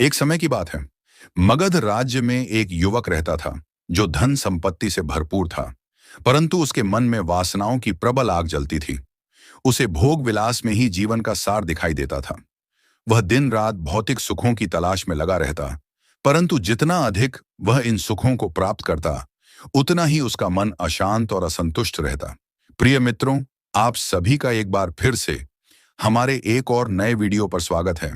एक समय की बात है। मगध राज्य में एक युवक रहता था जो धन संपत्ति से भरपूर था, परंतु उसके मन में वासनाओं की प्रबल आग जलती थी। उसे भोग विलास में ही जीवन का सार दिखाई देता था। वह दिन रात भौतिक सुखों की तलाश में लगा रहता, परंतु जितना अधिक वह इन सुखों को प्राप्त करता, उतना ही उसका मन अशांत और असंतुष्ट रहता। प्रिय मित्रों, आप सभी का एक बार फिर से हमारे एक और नए वीडियो पर स्वागत है।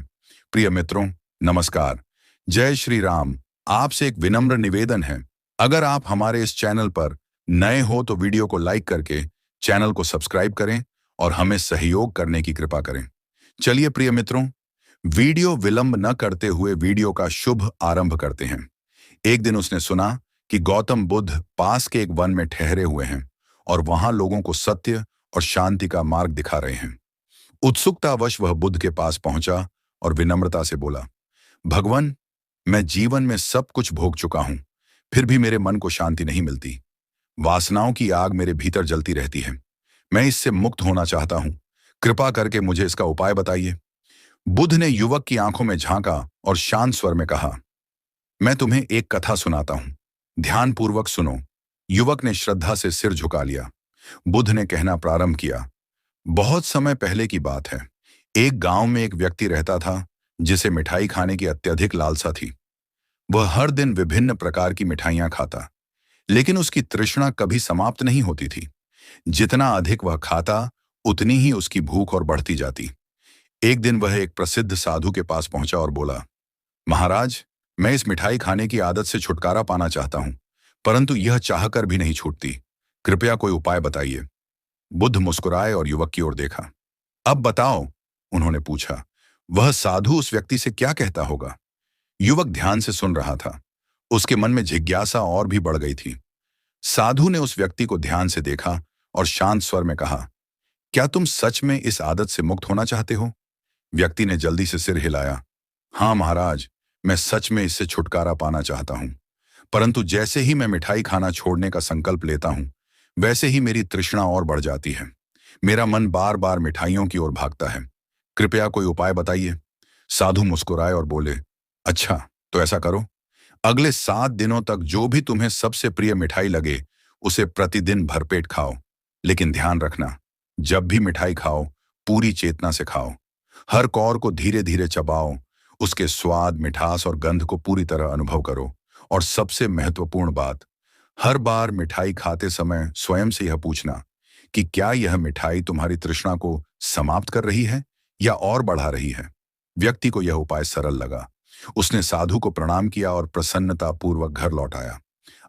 प्रिय मित्रों, नमस्कार। जय श्री राम। आपसे एक विनम्र निवेदन है, अगर आप हमारे इस चैनल पर नए हो तो वीडियो को लाइक करके चैनल को सब्सक्राइब करें और हमें सहयोग करने की कृपा करें। चलिए प्रिय मित्रों, वीडियो विलंब न करते हुए वीडियो का शुभ आरंभ करते हैं। एक दिन उसने सुना कि गौतम बुद्ध पास के एक वन में ठहरे हुए हैं और वहां लोगों को सत्य और शांति का मार्ग दिखा रहे हैं। उत्सुकतावश वह बुद्ध के पास पहुंचा और विनम्रता से बोला, भगवान, मैं जीवन में सब कुछ भोग चुका हूं, फिर भी मेरे मन को शांति नहीं मिलती। वासनाओं की आग मेरे भीतर जलती रहती है। मैं इससे मुक्त होना चाहता हूं। कृपा करके मुझे इसका उपाय बताइए। बुद्ध ने युवक की आंखों में झांका और शांत स्वर में कहा, मैं तुम्हें एक कथा सुनाता हूं, ध्यानपूर्वक सुनो। युवक ने श्रद्धा से सिर झुका लिया। बुद्ध ने कहना प्रारंभ किया, बहुत समय पहले की बात है। एक गांव में एक व्यक्ति रहता था जिसे मिठाई खाने की अत्यधिक लालसा थी। वह हर दिन विभिन्न प्रकार की मिठाइयां खाता, लेकिन उसकी तृष्णा कभी समाप्त नहीं होती थी। जितना अधिक वह खाता, उतनी ही उसकी भूख और बढ़ती जाती। एक दिन वह एक प्रसिद्ध साधु के पास पहुंचा और बोला, महाराज, मैं इस मिठाई खाने की आदत से छुटकारा पाना चाहता हूं, परंतु यह चाहकर भी नहीं छूटती। कृपया कोई उपाय बताइए। बुद्ध मुस्कुराए और युवक की ओर देखा। अब बताओ, उन्होंने पूछा, वह साधु उस व्यक्ति से क्या कहता होगा। युवक ध्यान से सुन रहा था। उसके मन में जिज्ञासा और भी बढ़ गई थी। साधु ने उस व्यक्ति को ध्यान से देखा और शांत स्वर में कहा, क्या तुम सच में इस आदत से मुक्त होना चाहते हो? व्यक्ति ने जल्दी से सिर हिलाया। हाँ महाराज, मैं सच में इससे छुटकारा पाना चाहता हूं, परंतु जैसे ही मैं मिठाई खाना छोड़ने का संकल्प लेता हूं, वैसे ही मेरी तृष्णा और बढ़ जाती है। मेरा मन बार बार मिठाइयों की ओर भागता है। कृपया कोई उपाय बताइए। साधु मुस्कुराए और बोले, अच्छा, तो ऐसा करो, अगले 7 दिनों तक जो भी तुम्हें सबसे प्रिय मिठाई लगे उसे प्रतिदिन भरपेट खाओ। लेकिन ध्यान रखना, जब भी मिठाई खाओ, पूरी चेतना से खाओ। हर कौर को धीरे धीरे चबाओ, उसके स्वाद, मिठास और गंध को पूरी तरह अनुभव करो। और सबसे महत्वपूर्ण बात, हर बार मिठाई खाते समय स्वयं से यह पूछना कि क्या यह मिठाई तुम्हारी तृष्णा को समाप्त कर रही है या और बढ़ा रही है। व्यक्ति को यह उपाय सरल लगा। उसने साधु को प्रणाम किया और प्रसन्नता पूर्वक घर लौट आया।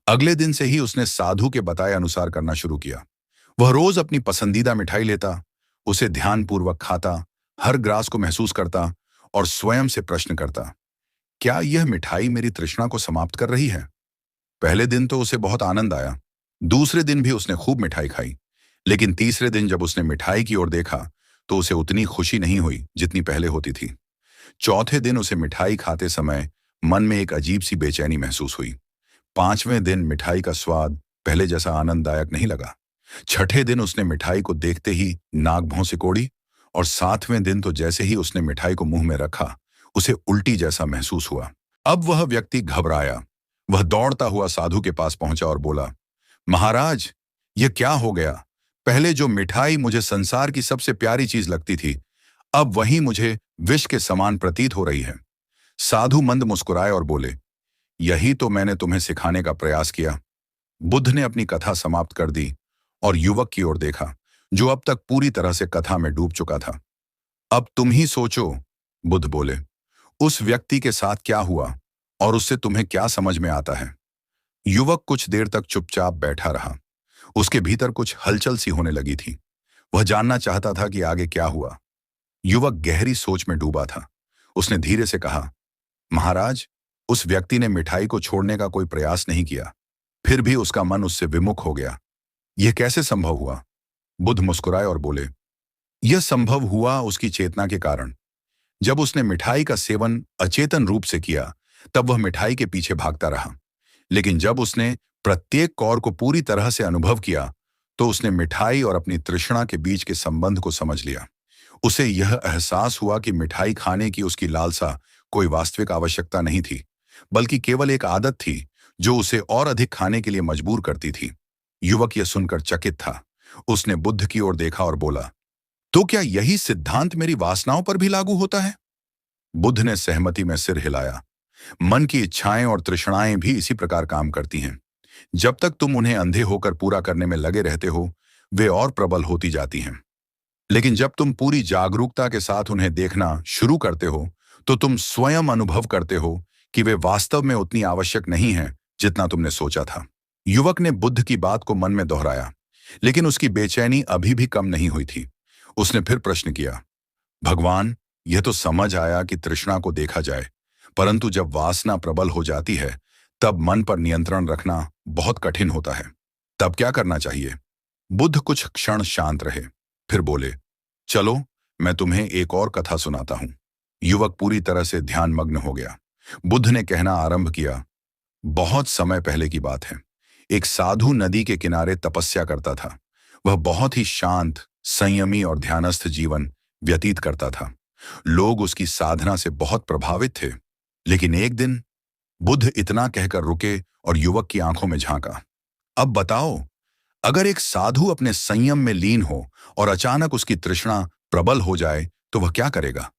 अगले दिन से ही उसने साधु के बताए अनुसार करना शुरू किया। वह रोज अपनी पसंदीदा मिठाई लेता, उसे ध्यानपूर्वक खाता, हर ग्रास को महसूस करता और स्वयं से प्रश्न करता, क्या यह मिठाई मेरी तृष्णा को समाप्त कर रही है? पहले दिन तो उसे बहुत आनंद आया। दूसरे दिन भी उसने खूब मिठाई खाई, लेकिन तीसरे दिन जब उसने मिठाई की ओर देखा तो उसे उतनी खुशी नहीं हुई जितनी पहले होती थी। चौथे दिन उसे मिठाई खाते समय मन में एक अजीब सी बेचैनी महसूस हुई। पांचवें दिन मिठाई का स्वाद पहले जैसा आनंददायक नहीं लगा। छठे दिन उसने मिठाई को देखते ही नाक भौं सिकोड़ी और सातवें दिन तो जैसे ही उसने मिठाई को मुंह में रखा, उसे उल्टी जैसा महसूस हुआ। अब वह व्यक्ति घबराया। वह दौड़ता हुआ साधु के पास पहुंचा और बोला, महाराज, यह क्या हो गया? पहले जो मिठाई मुझे संसार की सबसे प्यारी चीज लगती थी, अब वही मुझे विष के समान प्रतीत हो रही है। साधु मंद मुस्कुराए और बोले, यही तो मैंने तुम्हें सिखाने का प्रयास किया। बुद्ध ने अपनी कथा समाप्त कर दी और युवक की ओर देखा, जो अब तक पूरी तरह से कथा में डूब चुका था। अब तुम ही सोचो, बुद्ध बोले, उस व्यक्ति के साथ क्या हुआ और उससे तुम्हें क्या समझ में आता है? युवक कुछ देर तक चुपचाप बैठा रहा। उसके भीतर कुछ हलचल सी होने लगी थी। वह जानना चाहता था कि आगे क्या हुआ। युवक गहरी सोच में डूबा था। उसने धीरे से कहा, महाराज, उस व्यक्ति ने मिठाई को छोड़ने का कोई प्रयास नहीं किया, फिर भी उसका मन उससे विमुख हो गया। यह कैसे संभव हुआ? बुद्ध मुस्कुराए और बोले, यह संभव हुआ उसकी चेतना के कारण। जब उसने मिठाई का सेवन अचेतन रूप से किया, तब वह मिठाई के पीछे भागता रहा। लेकिन जब उसने प्रत्येक कौर को पूरी तरह से अनुभव किया, तो उसने मिठाई और अपनी तृष्णा के बीच के संबंध को समझ लिया। उसे यह एहसास हुआ कि मिठाई खाने की उसकी लालसा कोई वास्तविक आवश्यकता नहीं थी, बल्कि केवल एक आदत थी जो उसे और अधिक खाने के लिए मजबूर करती थी। युवक यह सुनकर चकित था। उसने बुद्ध की ओर देखा और बोला, तो क्या यही सिद्धांत मेरी वासनाओं पर भी लागू होता है? बुद्ध ने सहमति में सिर हिलाया। मन की इच्छाएं और तृष्णाएं भी इसी प्रकार काम करती हैं। जब तक तुम उन्हें अंधे होकर पूरा करने में लगे रहते हो, वे और प्रबल होती जाती हैं। लेकिन जब तुम पूरी जागरूकता के साथ उन्हें देखना शुरू करते हो, तो तुम स्वयं अनुभव करते हो कि वे वास्तव में उतनी आवश्यक नहीं हैं जितना तुमने सोचा था। युवक ने बुद्ध की बात को मन में दोहराया, लेकिन उसकी बेचैनी अभी भी कम नहीं हुई थी। उसने फिर प्रश्न किया, भगवान, यह तो समझ आया कि तृष्णा को देखा जाए, परंतु जब वासना प्रबल हो जाती है, तब मन पर नियंत्रण रखना बहुत कठिन होता है। तब क्या करना चाहिए? बुद्ध कुछ क्षण शांत रहे, फिर बोले, चलो मैं तुम्हें एक और कथा सुनाता हूं। युवक पूरी तरह से ध्यानमग्न हो गया। बुद्ध ने कहना आरंभ किया, बहुत समय पहले की बात है। एक साधु नदी के किनारे तपस्या करता था। वह बहुत ही शांत, संयमी और ध्यानस्थ जीवन व्यतीत करता था। लोग उसकी साधना से बहुत प्रभावित थे। लेकिन एक दिन बुद्ध इतना कहकर रुके और युवक की आंखों में झांका। अब बताओ, अगर एक साधु अपने संयम में लीन हो और अचानक उसकी तृष्णा प्रबल हो जाए, तो वह क्या करेगा?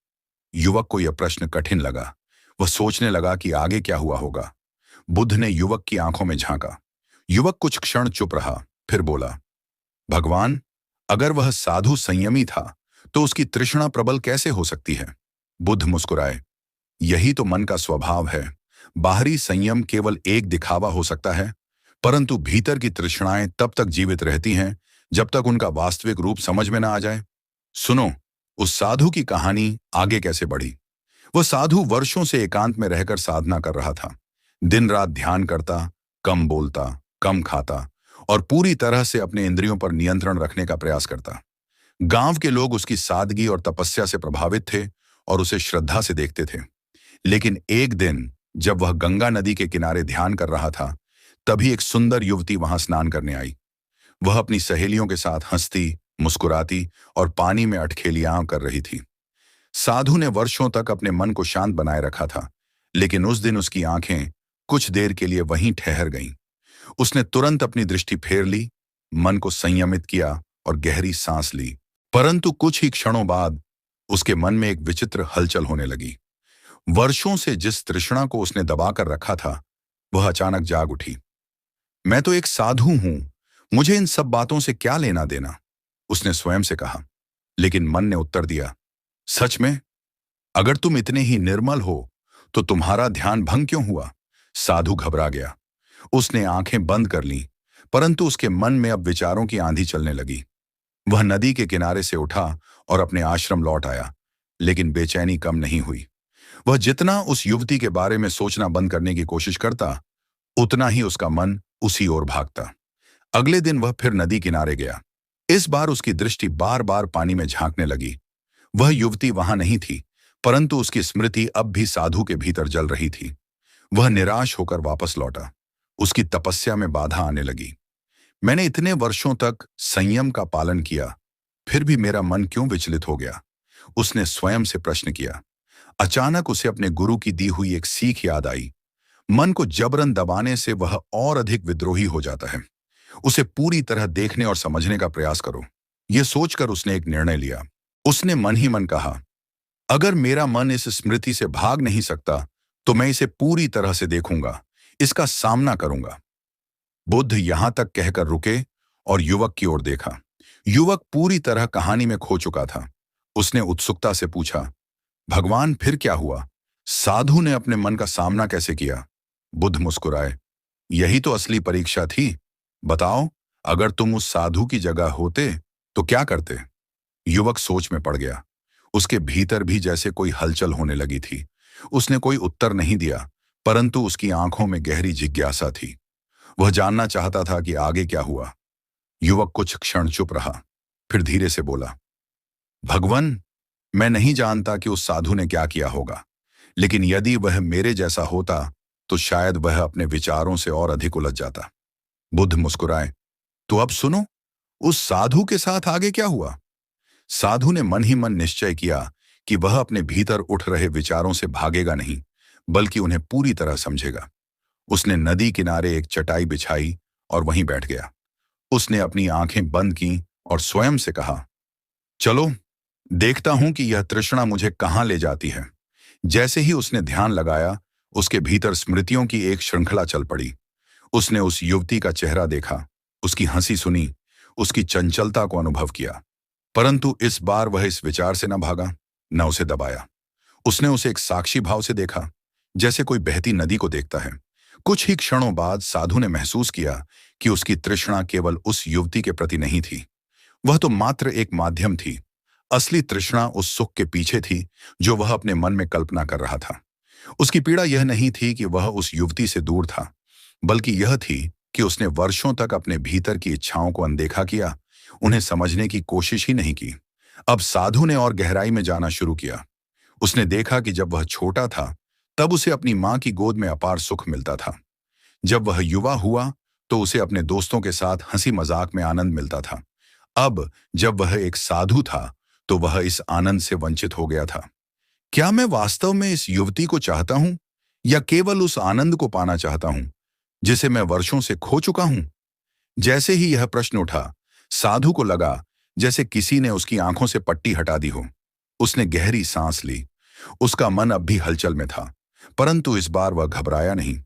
युवक को यह प्रश्न कठिन लगा। वह सोचने लगा कि आगे क्या हुआ होगा। बुद्ध ने युवक की आंखों में झांका। युवक कुछ क्षण चुप रहा, फिर बोला, भगवान, अगर वह साधु संयमी था, तो उसकी तृष्णा प्रबल कैसे हो सकती है? बुद्ध मुस्कुराए, यही तो मन का स्वभाव है। बाहरी संयम केवल एक दिखावा हो सकता है, परंतु भीतर की तृष्णाएं तब तक जीवित रहती हैं जब तक उनका वास्तविक रूप समझ में ना आ जाए। सुनो, उस साधु की कहानी आगे कैसे बढ़ी। वह साधु वर्षों से एकांत में रहकर साधना कर रहा था। दिन रात ध्यान करता, कम बोलता, कम खाता और पूरी तरह से अपने इंद्रियों पर नियंत्रण रखने का प्रयास करता। गांव के लोग उसकी सादगी और तपस्या से प्रभावित थे और उसे श्रद्धा से देखते थे। लेकिन एक दिन जब वह गंगा नदी के किनारे ध्यान कर रहा था, तभी एक सुंदर युवती वहां स्नान करने आई। वह अपनी सहेलियों के साथ हंसती, मुस्कुराती और पानी में अटखेलियां कर रही थी। साधु ने वर्षों तक अपने मन को शांत बनाए रखा था, लेकिन उस दिन उसकी आंखें कुछ देर के लिए वहीं ठहर गईं। उसने तुरंत अपनी दृष्टि फेर ली, मन को संयमित किया और गहरी सांस ली। परंतु कुछ ही क्षणों बाद उसके मन में एक विचित्र हलचल होने लगी। वर्षों से जिस तृष्णा को उसने दबाकर रखा था, वह अचानक जाग उठी। मैं तो एक साधु हूं, मुझे इन सब बातों से क्या लेना देना, उसने स्वयं से कहा। लेकिन मन ने उत्तर दिया, सच में? अगर तुम इतने ही निर्मल हो, तो तुम्हारा ध्यान भंग क्यों हुआ? साधु घबरा गया। उसने आंखें बंद कर लीं, परंतु उसके मन में अब विचारों की आंधी चलने लगी। वह नदी के किनारे से उठा और अपने आश्रम लौट आया, लेकिन बेचैनी कम नहीं हुई। वह जितना उस युवती के बारे में सोचना बंद करने की कोशिश करता, उतना ही उसका मन उसी ओर भागता। अगले दिन वह फिर नदी किनारे गया। इस बार उसकी दृष्टि बार बार पानी में झांकने लगी। वह युवती वहां नहीं थी, परंतु उसकी स्मृति अब भी साधु के भीतर जल रही थी। वह निराश होकर वापस लौटा। उसकी तपस्या में बाधा आने लगी। मैंने इतने वर्षों तक संयम का पालन किया, फिर भी मेरा मन क्यों विचलित हो गया? उसने स्वयं से प्रश्न किया। अचानक उसे अपने गुरु की दी हुई एक सीख याद आई। मन को जबरन दबाने से वह और अधिक विद्रोही हो जाता है। उसे पूरी तरह देखने और समझने का प्रयास करो। यह सोचकर उसने एक निर्णय लिया। उसने मन ही मन कहा, अगर मेरा मन इस स्मृति से भाग नहीं सकता, तो मैं इसे पूरी तरह से देखूंगा, इसका सामना करूंगा। बुद्ध यहां तक कहकर रुके और युवक की ओर देखा। युवक पूरी तरह कहानी में खो चुका था। उसने उत्सुकता से पूछा, भगवान, फिर क्या हुआ? साधु ने अपने मन का सामना कैसे किया? बुद्ध मुस्कुराए, यही तो असली परीक्षा थी। बताओ, अगर तुम उस साधु की जगह होते तो क्या करते? युवक सोच में पड़ गया। उसके भीतर भी जैसे कोई हलचल होने लगी थी। उसने कोई उत्तर नहीं दिया, परंतु उसकी आंखों में गहरी जिज्ञासा थी। वह जानना चाहता था कि आगे क्या हुआ। युवक कुछ क्षण चुप रहा, फिर धीरे से बोला, भगवान, मैं नहीं जानता कि उस साधु ने क्या किया होगा, लेकिन यदि वह मेरे जैसा होता तो शायद वह अपने विचारों से और अधिक उलझ जाता। बुद्ध मुस्कुराए, तो अब सुनो, उस साधु के साथ आगे क्या हुआ? साधु ने मन ही मन निश्चय किया कि वह अपने भीतर उठ रहे विचारों से भागेगा नहीं, बल्कि उन्हें पूरी तरह समझेगा। उसने नदी किनारे एक चटाई बिछाई और वहीं बैठ गया। उसने अपनी आंखें बंद की और स्वयं से कहा, चलो, देखता हूं कि यह तृष्णा मुझे कहां ले जाती है। जैसे ही उसने ध्यान लगाया, उसके भीतर स्मृतियों की एक श्रृंखला चल पड़ी। उसने उस युवती का चेहरा देखा, उसकी हंसी सुनी, उसकी चंचलता को अनुभव किया। परंतु इस बार वह इस विचार से न भागा, न उसे दबाया। उसने उसे एक साक्षी भाव से देखा, जैसे कोई बहती नदी को देखता है। कुछ ही क्षणों बाद साधु ने महसूस किया कि उसकी तृष्णा केवल उस युवती के प्रति नहीं थी। वह तो मात्र एक माध्यम थी। असली तृष्णा उस सुख के पीछे थी जो वह अपने मन में कल्पना कर रहा था। उसकी पीड़ा यह नहीं थी कि वह उस युवती से दूर था, बल्कि यह थी कि उसने वर्षों तक अपने भीतर की इच्छाओं को अनदेखा किया, उन्हें समझने की कोशिश ही नहीं की। अब साधु ने और गहराई में जाना शुरू किया। उसने देखा कि जब वह छोटा था, तब उसे अपनी मां की गोद में अपार सुख मिलता था। जब वह युवा हुआ, तो उसे अपने दोस्तों के साथ हंसी मजाक में आनंद मिलता था। अब जब वह एक साधु था, तो वह इस आनंद से वंचित हो गया था। क्या मैं वास्तव में इस युवती को चाहता हूं, या केवल उस आनंद को पाना चाहता हूं जिसे मैं वर्षों से खो चुका हूं? जैसे ही यह प्रश्न उठा, साधु को लगा जैसे किसी ने उसकी आंखों से पट्टी हटा दी हो। उसने गहरी सांस ली। उसका मन अब भी हलचल में था, परंतु इस बार वह घबराया नहीं।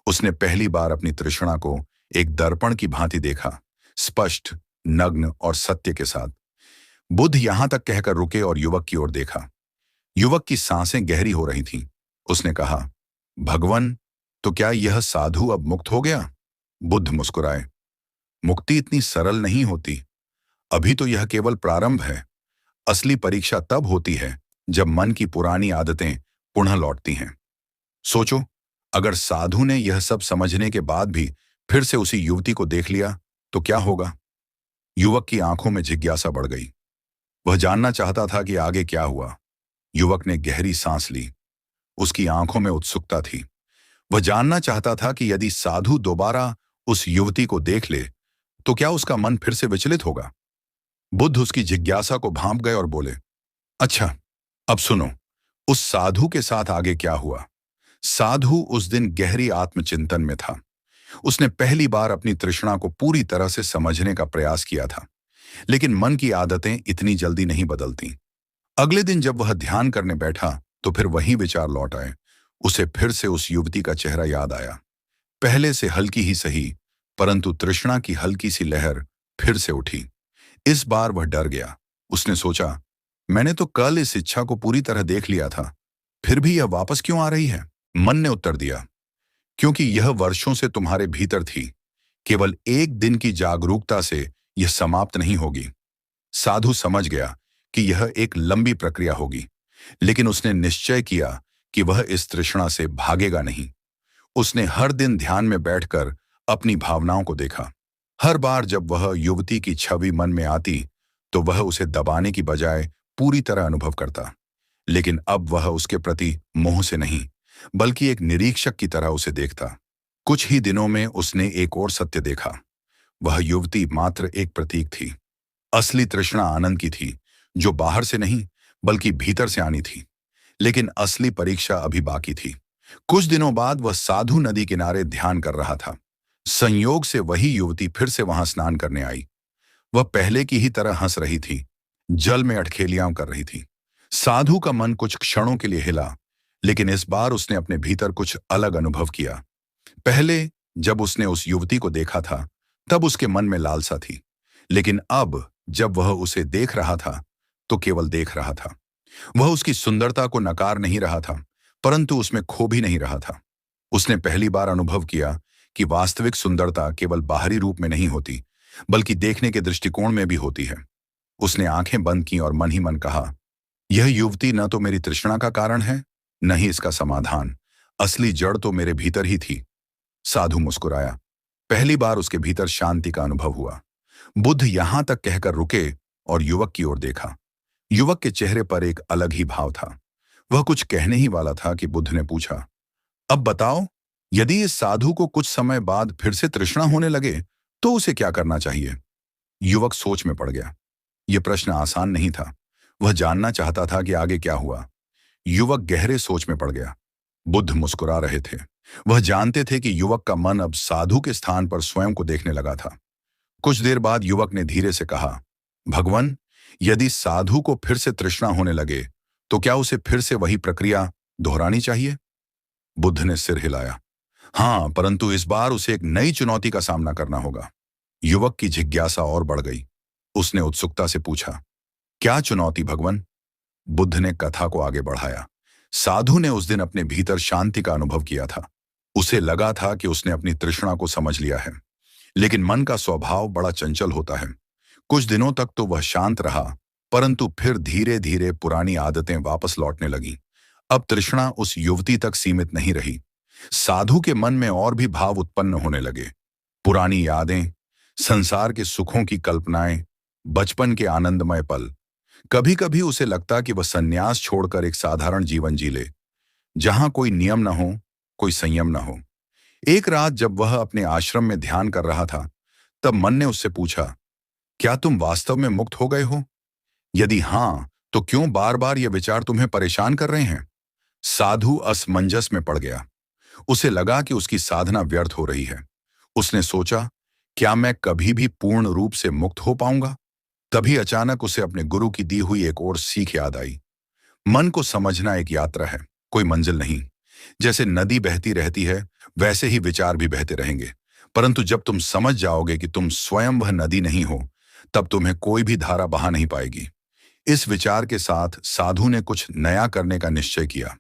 उसने पहली बार अपनी तृष्णा को एक दर्पण की भांति देखा, स्पष्ट, नग्न और सत्य के साथ। बुद्ध यहां तक कहकर रुके और युवक की ओर देखा। युवक की सांसें गहरी हो रही थीं। उसने कहा, भगवन, तो क्या यह साधु अब मुक्त हो गया? बुद्ध मुस्कुराए। मुक्ति इतनी सरल नहीं होती। अभी तो यह केवल प्रारंभ है। असली परीक्षा तब होती है जब मन की पुरानी आदतें पुनः लौटती हैं। सोचो, अगर साधु ने यह सब समझने के बाद भी फिर से उसी युवती को देख लिया, तो क्या होगा? युवक की आंखों में जिज्ञासा बढ़ गई। वह जानना चाहता था कि आगे क्या हुआ। युवक ने गहरी सांस ली। उसकी आंखों में उत्सुकता थी। वह जानना चाहता था कि यदि साधु दोबारा उस युवती को देख ले, तो क्या उसका मन फिर से विचलित होगा? बुद्ध उसकी जिज्ञासा को भांप गए और बोले, अच्छा, अब सुनो, उस साधु के साथ आगे क्या हुआ? साधु उस दिन गहरी आत्मचिंतन में था। उसने पहली बार अपनी तृष्णा को पूरी तरह से समझने का प्रयास किया था, लेकिन मन की आदतें इतनी जल्दी नहीं बदलती। अगले दिन जब वह ध्यान करने बैठा, तो फिर वही विचार लौट आए। उसे फिर से उस युवती का चेहरा याद आया। पहले से हल्की ही सही, परंतु तृष्णा की हल्की सी लहर फिर से उठी। इस बार वह डर गया। उसने सोचा, मैंने तो कल इस इच्छा को पूरी तरह देख लिया था, फिर भी यह वापस क्यों आ रही है? मन ने उत्तर दिया, क्योंकि यह वर्षों से तुम्हारे भीतर थी। केवल एक दिन की जागरूकता से यह समाप्त नहीं होगी। साधु समझ गया कि यह एक लंबी प्रक्रिया होगी, लेकिन उसने निश्चय किया कि वह इस तृष्णा से भागेगा नहीं। उसने हर दिन ध्यान में बैठकर अपनी भावनाओं को देखा। हर बार जब वह युवती की छवि मन में आती, तो वह उसे दबाने की बजाय पूरी तरह अनुभव करता। लेकिन अब वह उसके प्रति मोह से नहीं, बल्कि एक निरीक्षक की तरह उसे देखता। कुछ ही दिनों में उसने एक और सत्य देखा। वह युवती मात्र एक प्रतीक थी। असली तृष्णा आनंद की थी, जो बाहर से नहीं, बल्कि भीतर से आनी थी। लेकिन असली परीक्षा अभी बाकी थी। कुछ दिनों बाद वह साधु नदी किनारे ध्यान कर रहा था। संयोग से वही युवती फिर से वहां स्नान करने आई। वह पहले की ही तरह हंस रही थी, जल में अठखेलियां कर रही थी। साधु का मन कुछ क्षणों के लिए हिला, लेकिन इस बार उसने अपने भीतर कुछ अलग अनुभव किया। पहले जब उसने उस युवती को देखा था, तब उसके मन में लालसा थी, लेकिन अब जब वह उसे देख रहा था, तो केवल देख रहा था। वह उसकी सुंदरता को नकार नहीं रहा था, परंतु उसमें खो भी नहीं रहा था। उसने पहली बार अनुभव किया कि वास्तविक सुंदरता केवल बाहरी रूप में नहीं होती, बल्कि देखने के दृष्टिकोण में भी होती है। उसने आंखें बंद की और मन ही मन कहा, यह युवती न तो मेरी तृष्णा का कारण है, न ही इसका समाधान। असली जड़ तो मेरे भीतर ही थी। साधु मुस्कुराया। पहली बार उसके भीतर शांति का अनुभव हुआ। बुद्ध यहां तक कहकर रुके और युवक की ओर देखा। युवक के चेहरे पर एक अलग ही भाव था। वह कुछ कहने ही वाला था कि बुद्ध ने पूछा, अब बताओ, यदि इस साधु को कुछ समय बाद फिर से तृष्णा होने लगे, तो उसे क्या करना चाहिए? युवक सोच में पड़ गया। यह प्रश्न आसान नहीं था। वह जानना चाहता था कि आगे क्या हुआ। युवक गहरे सोच में पड़ गया। बुद्ध मुस्कुरा रहे थे। वह जानते थे कि युवक का मन अब साधु के स्थान पर स्वयं को देखने लगा था। कुछ देर बाद युवक ने धीरे से कहा, भगवान, यदि साधु को फिर से तृष्णा होने लगे तो क्या उसे फिर से वही प्रक्रिया दोहरानी चाहिए? बुद्ध ने सिर हिलाया। हाँ, परंतु इस बार उसे एक नई चुनौती का सामना करना होगा। युवक की जिज्ञासा और बढ़ गई। उसने उत्सुकता से पूछा, क्या चुनौती भगवान? बुद्ध ने कथा को आगे बढ़ाया। साधु ने उस दिन अपने भीतर शांति का अनुभव किया था। उसे लगा था कि उसने अपनी तृष्णा को समझ लिया है, लेकिन मन का स्वभाव बड़ा चंचल होता है। कुछ दिनों तक तो वह शांत रहा, परंतु फिर धीरे धीरे पुरानी आदतें वापस लौटने लगीं। अब तृष्णा उस युवती तक सीमित नहीं रही। साधु के मन में और भी भाव उत्पन्न होने लगे। पुरानी यादें, संसार के सुखों की कल्पनाएं, बचपन के आनंदमय पल। कभी कभी उसे लगता कि वह संन्यास छोड़कर एक साधारण जीवन जी ले, जहां कोई नियम न हो, कोई संयम न हो। एक रात जब वह अपने आश्रम में ध्यान कर रहा था, तब मन ने उससे पूछा, क्या तुम वास्तव में मुक्त हो गए हो? यदि हां, तो क्यों बार बार ये विचार तुम्हें परेशान कर रहे हैं? साधु असमंजस में पड़ गया। उसे लगा कि उसकी साधना व्यर्थ हो रही है। उसने सोचा, क्या मैं कभी भी पूर्ण रूप से मुक्त हो पाऊंगा? तभी अचानक उसे अपने गुरु की दी हुई एक और सीख याद आई। मन को समझना एक यात्रा है, कोई मंजिल नहीं। जैसे नदी बहती रहती है, वैसे ही विचार भी बहते रहेंगे। परंतु जब तुम समझ जाओगे कि तुम स्वयं वह नदी नहीं हो, तब तुम्हें कोई भी धारा बहा नहीं पाएगी। इस विचार के साथ साधु ने कुछ नया करने का निश्चय किया।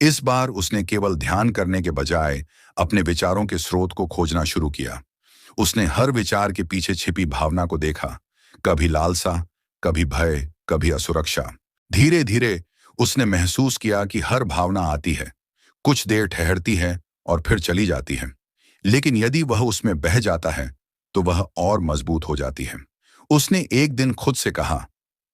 इस बार उसने केवल ध्यान करने के बजाय अपने विचारों के स्रोत को खोजना शुरू किया। उसने हर विचार के पीछे छिपी भावना को देखा, कभी लालसा, कभी भय, कभी असुरक्षा। धीरे धीरे उसने महसूस किया कि हर भावना आती है, कुछ देर ठहरती है और फिर चली जाती है, लेकिन यदि वह उसमें बह जाता है तो वह और मजबूत हो जाती है। उसने एक दिन खुद से कहा,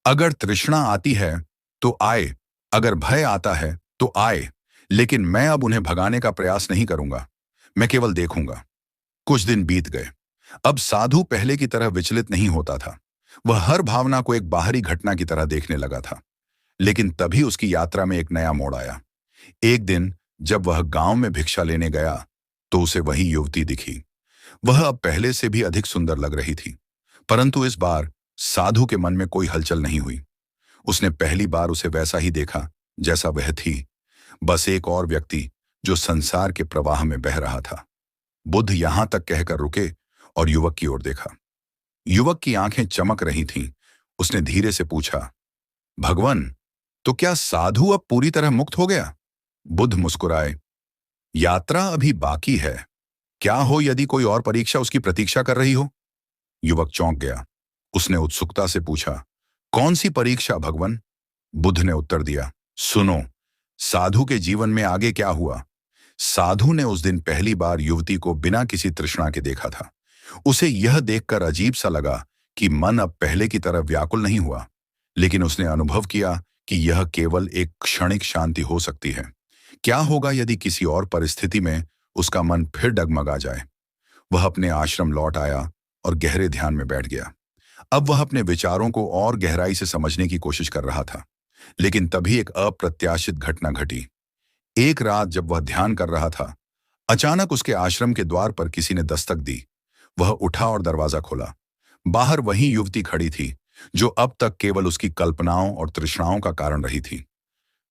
अगर तृष्णा आती है तो आए, अगर भय आता है तो आए, लेकिन मैं अब उन्हें भगाने का प्रयास नहीं करूंगा, मैं केवल देखूंगा। कुछ दिन बीत गए। अब साधु पहले की तरह विचलित नहीं होता था। वह हर भावना को एक बाहरी घटना की तरह देखने लगा था। लेकिन तभी उसकी यात्रा में एक नया मोड़ आया। एक दिन जब वह गांव में भिक्षा लेने गया तो उसे वही युवती दिखी। वह अब पहले से भी अधिक सुंदर लग रही थी, परंतु इस बार साधु के मन में कोई हलचल नहीं हुई। उसने पहली बार उसे वैसा ही देखा जैसा वह थी, बस एक और व्यक्ति जो संसार के प्रवाह में बह रहा था। बुद्ध यहां तक कहकर रुके और युवक की ओर देखा। युवक की आंखें चमक रही थीं। उसने धीरे से पूछा, भगवान, तो क्या साधु अब पूरी तरह मुक्त हो गया? बुद्ध मुस्कुराए, यात्रा अभी बाकी है। क्या हो यदि कोई और परीक्षा उसकी प्रतीक्षा कर रही हो? युवक चौंक गया। उसने उत्सुकता से पूछा, कौन सी परीक्षा भगवान? बुद्ध ने उत्तर दिया, सुनो, साधु के जीवन में आगे क्या हुआ। साधु ने उस दिन पहली बार युवती को बिना किसी तृष्णा के देखा था। उसे यह देखकर अजीब सा लगा कि मन अब पहले की तरह व्याकुल नहीं हुआ, लेकिन उसने अनुभव किया कि यह केवल एक क्षणिक शांति हो सकती है। क्या होगा यदि किसी और परिस्थिति में उसका मन फिर डगमगा जाए? वह अपने आश्रम लौट आया और गहरे ध्यान में बैठ गया। अब वह अपने विचारों को और गहराई से समझने की कोशिश कर रहा था। लेकिन तभी एक अप्रत्याशित घटना घटी। एक रात जब वह ध्यान कर रहा था, अचानक उसके आश्रम के द्वार पर किसी ने दस्तक दी। वह उठा और दरवाजा खोला। बाहर वही युवती खड़ी थी जो अब तक केवल उसकी कल्पनाओं और तृष्णाओं का कारण रही थी।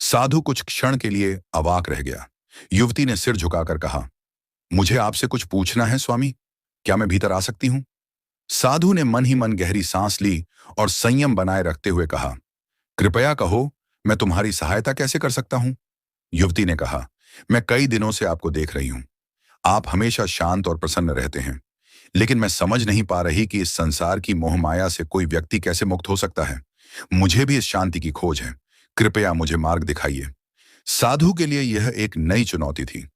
साधु कुछ क्षण के लिए अवाक रह गया। युवती ने सिर झुकाकर कहा, मुझे आपसे कुछ पूछना है स्वामी, क्या मैं भीतर आ सकती हूं? साधु ने मन ही मन गहरी सांस ली और संयम बनाए रखते हुए कहा, कृपया कहो, मैं तुम्हारी सहायता कैसे कर सकता हूं? युवती ने कहा, मैं कई दिनों से आपको देख रही हूं। आप हमेशा शांत और प्रसन्न रहते हैं, लेकिन मैं समझ नहीं पा रही कि इस संसार की मोहमाया से कोई व्यक्ति कैसे मुक्त हो सकता है। मुझे भी इस शांति की खोज है, कृपया मुझे मार्ग दिखाइए। साधु के लिए यह एक नई चुनौती थी।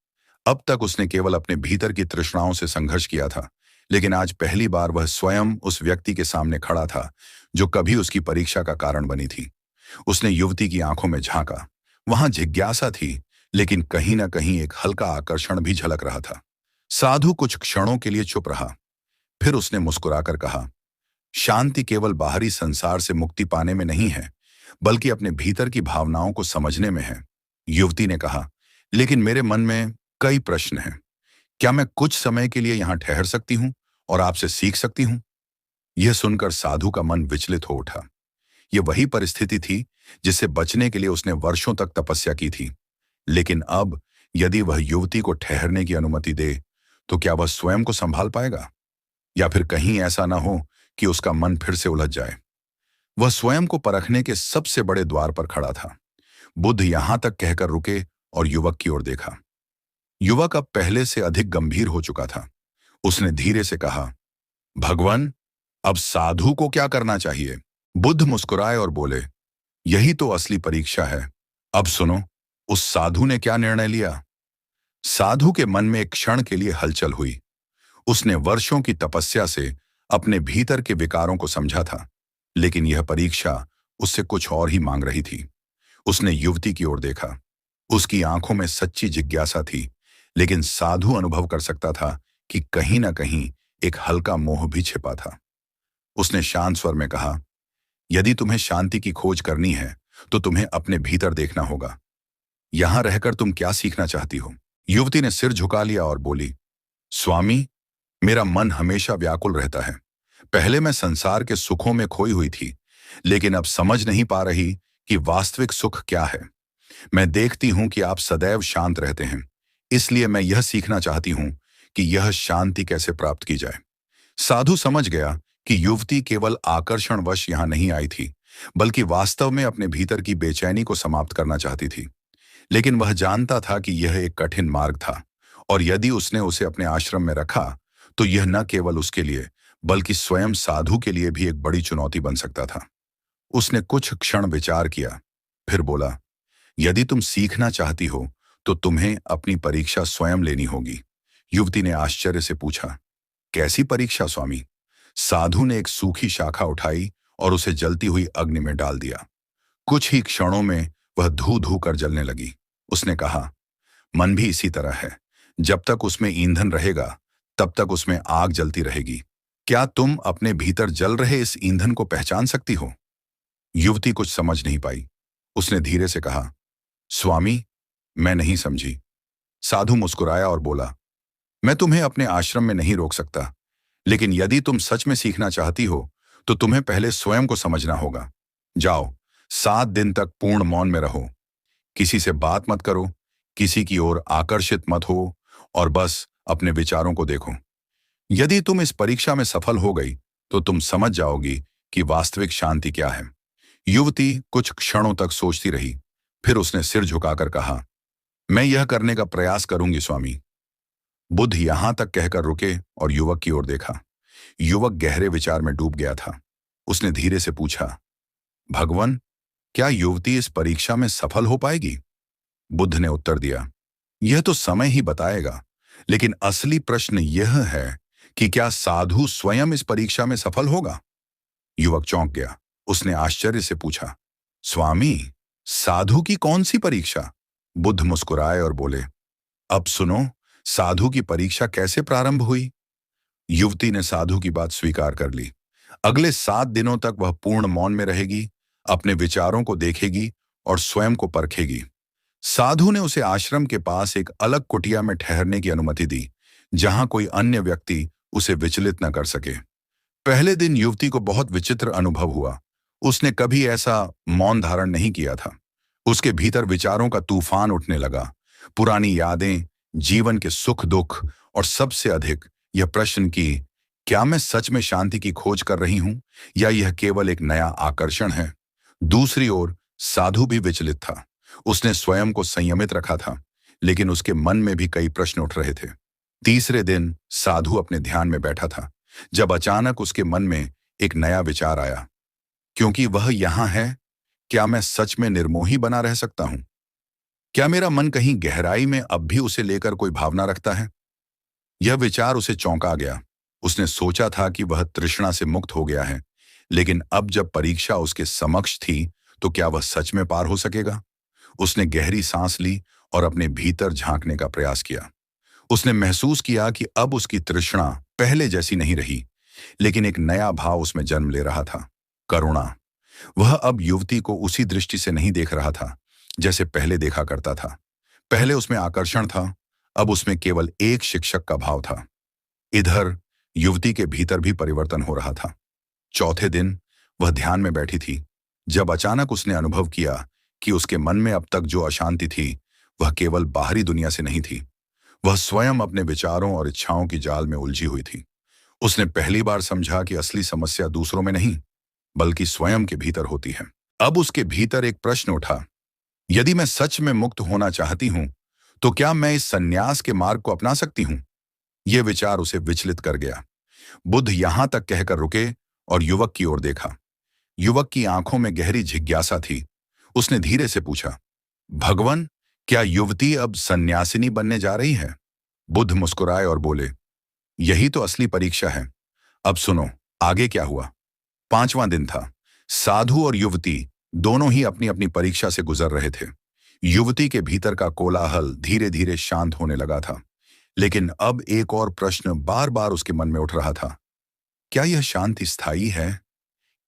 अब तक उसने केवल अपने भीतर की तृष्णाओं से संघर्ष किया था, लेकिन आज पहली बार वह स्वयं उस व्यक्ति के सामने खड़ा था जो कभी उसकी परीक्षा का कारण बनी थी। उसने युवती की आंखों में झांका। वहां जिज्ञासा थी, लेकिन कहीं ना कहीं एक हल्का आकर्षण भी झलक रहा था। साधु कुछ क्षणों के लिए चुप रहा। फिर उसने मुस्कुराकर कहा, शांति केवल बाहरी संसार से मुक्ति पाने में नहीं है, बल्कि अपने भीतर की भावनाओं को समझने में है। युवती ने कहा, लेकिन मेरे मन में कई प्रश्न हैं। क्या मैं कुछ समय के लिए यहाँ ठहर सकती हूँ और आपसे सीख सकती हूँ? यह सुनकर साधु का मन विचलित हो उठा। यह वही परिस्थिति थी जिससे बचने के लिए उसने वर्षों तक तपस्या की थी। लेकिन अब यदि वह युवती को ठहरने की अनुमति दे, तो क्या वह स्वयं को संभाल पाएगा? या फिर कहीं ऐसा ना हो कि उसका मन फिर से उलझ जाए। वह स्वयं को परखने के सबसे बड़े द्वार पर खड़ा था। बुद्ध यहां तक कहकर रुके और युवक की ओर देखा। युवक अब पहले से अधिक गंभीर हो चुका था। उसने धीरे से कहा, भगवान, अब साधु को क्या करना चाहिए? बुद्ध मुस्कुराए और बोले, यही तो असली परीक्षा है। अब सुनो, उस साधु ने क्या निर्णय लिया? साधु के मन में एक क्षण के लिए हलचल हुई। उसने वर्षों की तपस्या से अपने भीतर के विकारों को समझा था, लेकिन यह परीक्षा उससे कुछ और ही मांग रही थी। उसने युवती की ओर देखा। उसकी आंखों में सच्ची जिज्ञासा थी, लेकिन साधु अनुभव कर सकता था कि कहीं ना कहीं एक हल्का मोह भी छिपा था। उसने शांत स्वर में कहा, यदि तुम्हें शांति की खोज करनी है, तो तुम्हें अपने भीतर देखना होगा। यहां रहकर तुम क्या सीखना चाहती हो? युवती ने सिर झुका लिया और बोली, स्वामी, मेरा मन हमेशा व्याकुल रहता है। पहले मैं संसार के सुखों में खोई हुई थी, लेकिन अब समझ नहीं पा रही कि वास्तविक सुख क्या है। मैं देखती हूं कि आप सदैव शांत रहते हैं, इसलिए मैं यह सीखना चाहती हूं कि यह शांति कैसे प्राप्त की जाए। साधु समझ गया कि युवती केवल आकर्षणवश यहां नहीं आई थी, बल्कि वास्तव में अपने भीतर की बेचैनी को समाप्त करना चाहती थी। लेकिन वह जानता था कि यह एक कठिन मार्ग था, और यदि उसने उसे अपने आश्रम में रखा, तो यह न केवल उसके लिए, बल्कि स्वयं साधु के लिए भी एक बड़ी चुनौती बन सकता था। उसने कुछ क्षण विचार किया, फिर बोला, यदि तुम सीखना चाहती हो, तो तुम्हें अपनी परीक्षा स्वयं लेनी होगी। युवती ने आश्चर्य से पूछा, कैसी परीक्षा स्वामी? साधु ने एक सूखी शाखा उठाई और उसे जलती हुई अग्नि में डाल दिया। कुछ ही क्षणों में वह धू धू कर जलने लगी। उसने कहा, मन भी इसी तरह है। जब तक उसमें ईंधन रहेगा, तब तक उसमें आग जलती रहेगी। क्या तुम अपने भीतर जल रहे इस ईंधन को पहचान सकती हो? युवती कुछ समझ नहीं पाई। उसने धीरे से कहा, स्वामी, मैं नहीं समझी। साधु मुस्कुराया और बोला, मैं तुम्हें अपने आश्रम में नहीं रोक सकता, लेकिन यदि तुम सच में सीखना चाहती हो, तो तुम्हें पहले स्वयं को समझना होगा। जाओ, 7 दिन तक पूर्ण मौन में रहो। किसी से बात मत करो, किसी की ओर आकर्षित मत हो, और बस अपने विचारों को देखो। यदि तुम इस परीक्षा में सफल हो गई, तो तुम समझ जाओगी कि वास्तविक शांति क्या है। युवती कुछ क्षणों तक सोचती रही, फिर उसने सिर झुकाकर कहा, मैं यह करने का प्रयास करूंगी स्वामी। बुद्ध यहां तक कहकर रुके और युवक की ओर देखा। युवक गहरे विचार में डूब गया था। उसने धीरे से पूछा, भगवान, क्या युवती इस परीक्षा में सफल हो पाएगी? बुद्ध ने उत्तर दिया, यह तो समय ही बताएगा, लेकिन असली प्रश्न यह है कि क्या साधु स्वयं इस परीक्षा में सफल होगा? युवक चौंक गया। उसने आश्चर्य से पूछा, स्वामी, साधु की कौन सी परीक्षा? बुद्ध मुस्कुराए और बोले, अब सुनो, साधु की परीक्षा कैसे प्रारंभ हुई। युवती ने साधु की बात स्वीकार कर ली। अगले 7 दिनों तक वह पूर्ण मौन में रहेगी, अपने विचारों को देखेगी और स्वयं को परखेगी। साधु ने उसे आश्रम के पास एक अलग कुटिया में ठहरने की अनुमति दी, जहां कोई अन्य व्यक्ति उसे विचलित न कर सके। पहले दिन युवती को बहुत विचित्र अनुभव हुआ। उसने कभी ऐसा मौन धारण नहीं किया था। उसके भीतर विचारों का तूफान उठने लगा। पुरानी यादें, जीवन के सुख दुख, और सबसे अधिक यह प्रश्न कि क्या मैं सच में शांति की खोज कर रही हूं, या यह केवल एक नया आकर्षण है। दूसरी ओर साधु भी विचलित था। उसने स्वयं को संयमित रखा था, लेकिन उसके मन में भी कई प्रश्न उठ रहे थे। तीसरे दिन साधु अपने ध्यान में बैठा था, जब अचानक उसके मन में एक नया विचार आया, क्योंकि वह यहां है, क्या मैं सच में निर्मोही बना रह सकता हूं? क्या मेरा मन कहीं गहराई में अब भी उसे लेकर कोई भावना रखता है? यह विचार उसे चौंका गया। उसने सोचा था कि वह तृष्णा से मुक्त हो गया है, लेकिन अब जब परीक्षा उसके समक्ष थी, तो क्या वह सच में पार हो सकेगा? उसने गहरी सांस ली और अपने भीतर झांकने का प्रयास किया। उसने महसूस किया कि अब उसकी तृष्णा पहले जैसी नहीं रही, लेकिन एक नया भाव उसमें जन्म ले रहा था, करुणा। वह अब युवती को उसी दृष्टि से नहीं देख रहा था जैसे पहले देखा करता था। पहले उसमें आकर्षण था, अब उसमें केवल एक शिक्षक का भाव था। इधर युवती के भीतर भी परिवर्तन हो रहा था। चौथे दिन वह ध्यान में बैठी थी जब अचानक उसने अनुभव किया कि उसके मन में अब तक जो अशांति थी वह केवल बाहरी दुनिया से नहीं थी। वह स्वयं अपने विचारों और इच्छाओं की जाल में उलझी हुई थी। उसने पहली बार समझा कि असली समस्या दूसरों में नहीं बल्कि स्वयं के भीतर होती है। अब उसके भीतर एक प्रश्न उठा, यदि मैं सच में मुक्त होना चाहती हूं तो क्या मैं इस संन्यास के मार्ग को अपना सकती हूं? यह विचार उसे विचलित कर गया। बुद्ध यहां तक कहकर रुके और युवक की ओर देखा। युवक की आंखों में गहरी जिज्ञासा थी। उसने धीरे से पूछा, भगवान, क्या युवती अब सन्यासिनी बनने जा रही है? बुद्ध मुस्कुराए और बोले, यही तो असली परीक्षा है। अब सुनो, आगे क्या हुआ। पांचवां दिन था। साधु और युवती दोनों ही अपनी अपनी परीक्षा से गुजर रहे थे। युवती के भीतर का कोलाहल धीरे धीरे शांत होने लगा था, लेकिन अब एक और प्रश्न बार बार उसके मन में उठ रहा था। क्या यह शांति स्थायी है?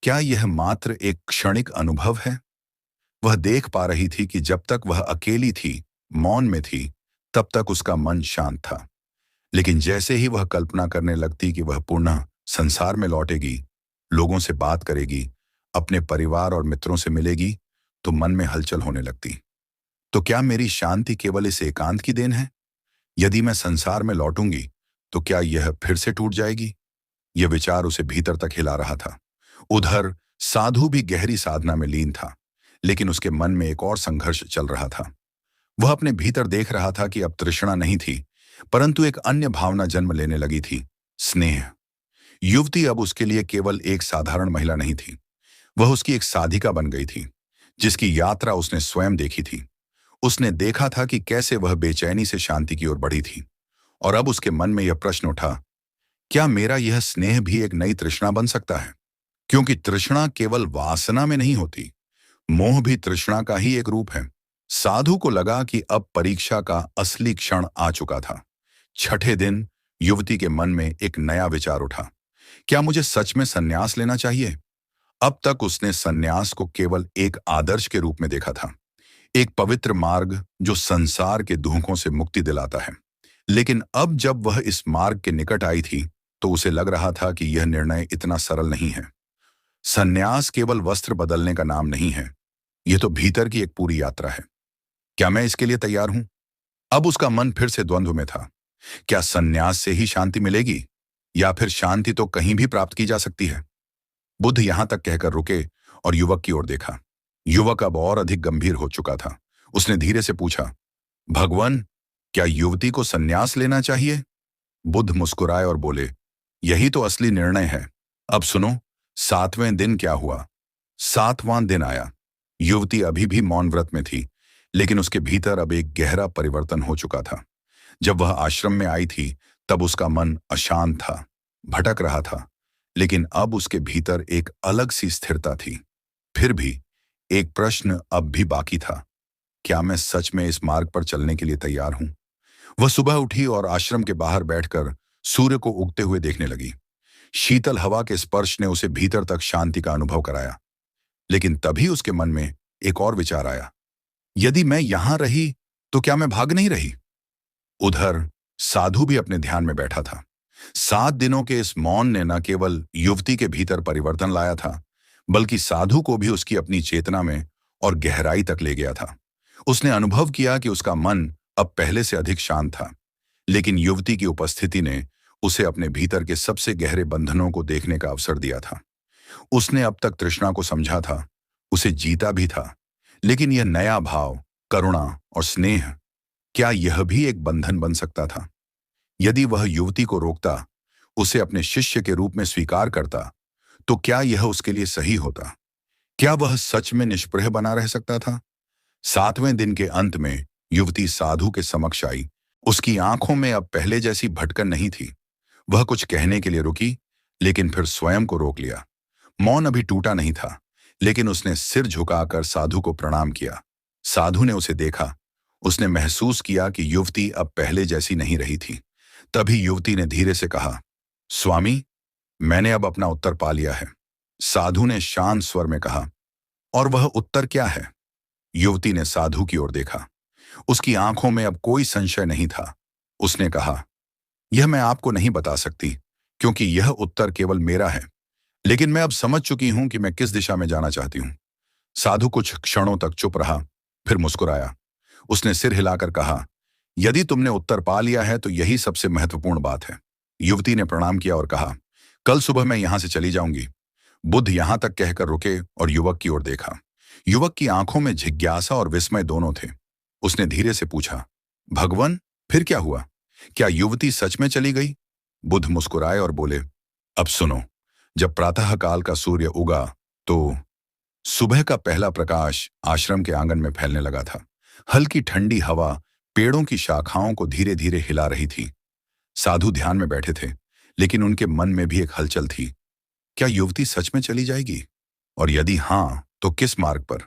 क्या यह मात्र एक क्षणिक अनुभव है? वह देख पा रही थी कि जब तक वह अकेली थी, मौन में थी, तब तक उसका मन शांत था। लेकिन जैसे ही वह कल्पना करने लगती कि वह पुनः संसार में लौटेगी, लोगों से बात करेगी, अपने परिवार और मित्रों से मिलेगी, तो मन में हलचल होने लगती। तो क्या मेरी शांति केवल इस एकांत की देन है? यदि मैं संसार में लौटूंगी तो क्या यह फिर से टूट जाएगी? यह विचार उसे भीतर तक हिला रहा था। उधर साधु भी गहरी साधना में लीन था, लेकिन उसके मन में एक और संघर्ष चल रहा था। वह अपने भीतर देख रहा था कि अब तृष्णा नहीं थी, परंतु एक अन्य भावना जन्म लेने लगी थी, स्नेह। युवती अब उसके लिए केवल एक साधारण महिला नहीं थी, वह उसकी एक साधिका बन गई थी, जिसकी यात्रा उसने स्वयं देखी थी। उसने देखा था कि कैसे वह बेचैनी से शांति की ओर बढ़ी थी, और अब उसके मन में यह प्रश्न उठा, क्या मेरा यह स्नेह भी एक नई तृष्णा बन सकता है? क्योंकि तृष्णा केवल वासना में नहीं होती, मोह भी तृष्णा का ही एक रूप है। साधु को लगा कि अब परीक्षा का असली क्षण आ चुका था। छठे दिन युवती के मन में एक नया विचार उठा, क्या मुझे सच में संन्यास लेना चाहिए? अब तक उसने संन्यास को केवल एक आदर्श के रूप में देखा था, एक पवित्र मार्ग जो संसार के दुखों से मुक्ति दिलाता है। लेकिन अब जब वह इस मार्ग के निकट आई थी तो उसे लग रहा था कि यह निर्णय इतना सरल नहीं है। संन्यास केवल वस्त्र बदलने का नाम नहीं है, यह तो भीतर की एक पूरी यात्रा है। क्या मैं इसके लिए तैयार हूं? अब उसका मन फिर से द्वंद्व में था। क्या संन्यास से ही शांति मिलेगी, या फिर शांति तो कहीं भी प्राप्त की जा सकती है? बुद्ध यहां तक कहकर रुके और युवक की ओर देखा। युवक अब और अधिक गंभीर हो चुका था। उसने धीरे से पूछा, भगवान, क्या युवती को संन्यास लेना चाहिए? बुद्ध मुस्कुराए और बोले, यही तो असली निर्णय है। अब सुनो, सातवें दिन क्या हुआ। सातवां दिन आया। युवती अभी भी मौन व्रत में थी, लेकिन उसके भीतर अब एक गहरा परिवर्तन हो चुका था। जब वह आश्रम में आई थी तब उसका मन अशांत था, भटक रहा था, लेकिन अब उसके भीतर एक अलग सी स्थिरता थी। फिर भी एक प्रश्न अब भी बाकी था, क्या मैं सच में इस मार्ग पर चलने के लिए तैयार हूं? वह सुबह उठी और आश्रम के बाहर बैठकर सूर्य को उगते हुए देखने लगी। शीतल हवा के स्पर्श ने उसे भीतर तक शांति का अनुभव कराया। लेकिन तभी उसके मन में एक और विचार आया, यदि मैं यहां रही तो क्या मैं भाग नहीं रही? उधर साधु भी अपने ध्यान में बैठा था। 7 दिनों के इस मौन ने न केवल युवती के भीतर परिवर्तन लाया था, बल्कि साधु को भी उसकी अपनी चेतना में और गहराई तक ले गया था। उसने अनुभव किया कि उसका मन अब पहले से अधिक शांत था, लेकिन युवती की उपस्थिति ने उसे अपने भीतर के सबसे गहरे बंधनों को देखने का अवसर दिया था। उसने अब तक तृष्णा को समझा था, उसे जीता भी था, लेकिन यह नया भाव, करुणा और स्नेह, क्या यह भी एक बंधन बन सकता था? यदि वह युवती को रोकता, उसे अपने शिष्य के रूप में स्वीकार करता, तो क्या यह उसके लिए सही होता? क्या वह सच में निष्प्रह बना रह सकता था? 7वें दिन के अंत में युवती साधु के समक्ष आई। उसकी आंखों में अब पहले जैसी भटकन नहीं थी। वह कुछ कहने के लिए रुकी, लेकिन फिर स्वयं को रोक लिया। मौन अभी टूटा नहीं था, लेकिन उसने सिर झुकाकर साधु को प्रणाम किया। साधु ने उसे देखा। उसने महसूस किया कि युवती अब पहले जैसी नहीं रही थी। तभी युवती ने धीरे से कहा, स्वामी, मैंने अब अपना उत्तर पा लिया है। साधु ने शांत स्वर में कहा, और वह उत्तर क्या है? युवती ने साधु की ओर देखा। उसकी आंखों में अब कोई संशय नहीं था। उसने कहा, यह मैं आपको नहीं बता सकती, क्योंकि यह उत्तर केवल मेरा है। लेकिन मैं अब समझ चुकी हूं कि मैं किस दिशा में जाना चाहती हूं। साधु कुछ क्षणों तक चुप रहा, फिर मुस्कुराया। उसने सिर हिलाकर कहा, यदि तुमने उत्तर पा लिया है तो यही सबसे महत्वपूर्ण बात है। युवती ने प्रणाम किया और कहा, कल सुबह मैं यहां से चली जाऊंगी। बुद्ध यहां तक कहकर रुके और युवक की ओर देखा। युवक की आंखों में जिज्ञासा और विस्मय दोनों थे। उसने धीरे से पूछा, भगवान, फिर क्या हुआ? क्या युवती सच में चली गई? बुद्ध मुस्कुराए और बोले, अब सुनो। जब प्रातःकाल का सूर्य उगा तो सुबह का पहला प्रकाश आश्रम के आंगन में फैलने लगा था। हल्की ठंडी हवा पेड़ों की शाखाओं को धीरे धीरे हिला रही थी। साधु ध्यान में बैठे थे, लेकिन उनके मन में भी एक हलचल थी। क्या युवती सच में चली जाएगी? और यदि हां, तो किस मार्ग पर?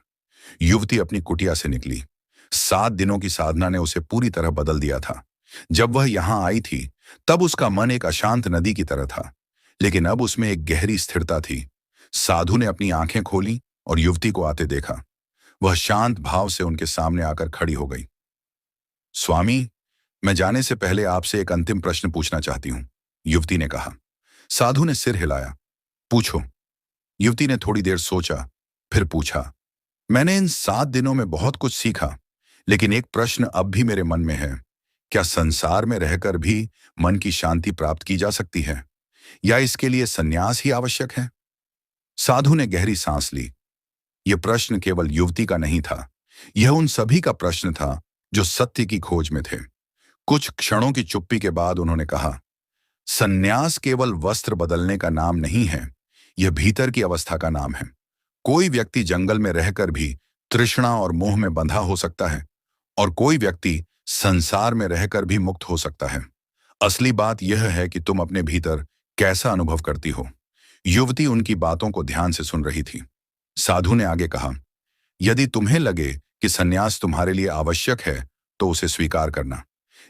युवती अपनी कुटिया से निकली। 7 दिनों की साधना ने उसे पूरी तरह बदल दिया था। जब वह यहां आई थी, तब उसका मन एक अशांत नदी की तरह था, लेकिन अब उसमें एक गहरी स्थिरता थी। साधु ने अपनी आंखें खोली और युवती को आते देखा। वह शांत भाव से उनके सामने आकर खड़ी हो गई। स्वामी, मैं जाने से पहले आपसे एक अंतिम प्रश्न पूछना चाहती हूं, युवती ने कहा। साधु ने सिर हिलाया। पूछो। युवती ने थोड़ी देर सोचा, फिर पूछा, मैंने इन 7 दिनों में बहुत कुछ सीखा, लेकिन एक प्रश्न अब भी मेरे मन में है। क्या संसार में रहकर भी मन की शांति प्राप्त की जा सकती है, या इसके लिए संन्यास ही आवश्यक है? साधु ने गहरी सांस ली। यह प्रश्न केवल युवती का नहीं था, यह उन सभी का प्रश्न था जो सत्य की खोज में थे। कुछ क्षणों की चुप्पी के बाद उन्होंने कहा, संन्यास केवल वस्त्र बदलने का नाम नहीं है, यह भीतर की अवस्था का नाम है। कोई व्यक्ति जंगल में रहकर भी तृष्णा और मोह में बंधा हो सकता है, और कोई व्यक्ति संसार में रहकर भी मुक्त हो सकता है। असली बात यह है कि तुम अपने भीतर कैसा अनुभव करती हो। युवती उनकी बातों को ध्यान से सुन रही थी। साधु ने आगे कहा, यदि तुम्हें लगे कि संन्यास तुम्हारे लिए आवश्यक है तो उसे स्वीकार करना,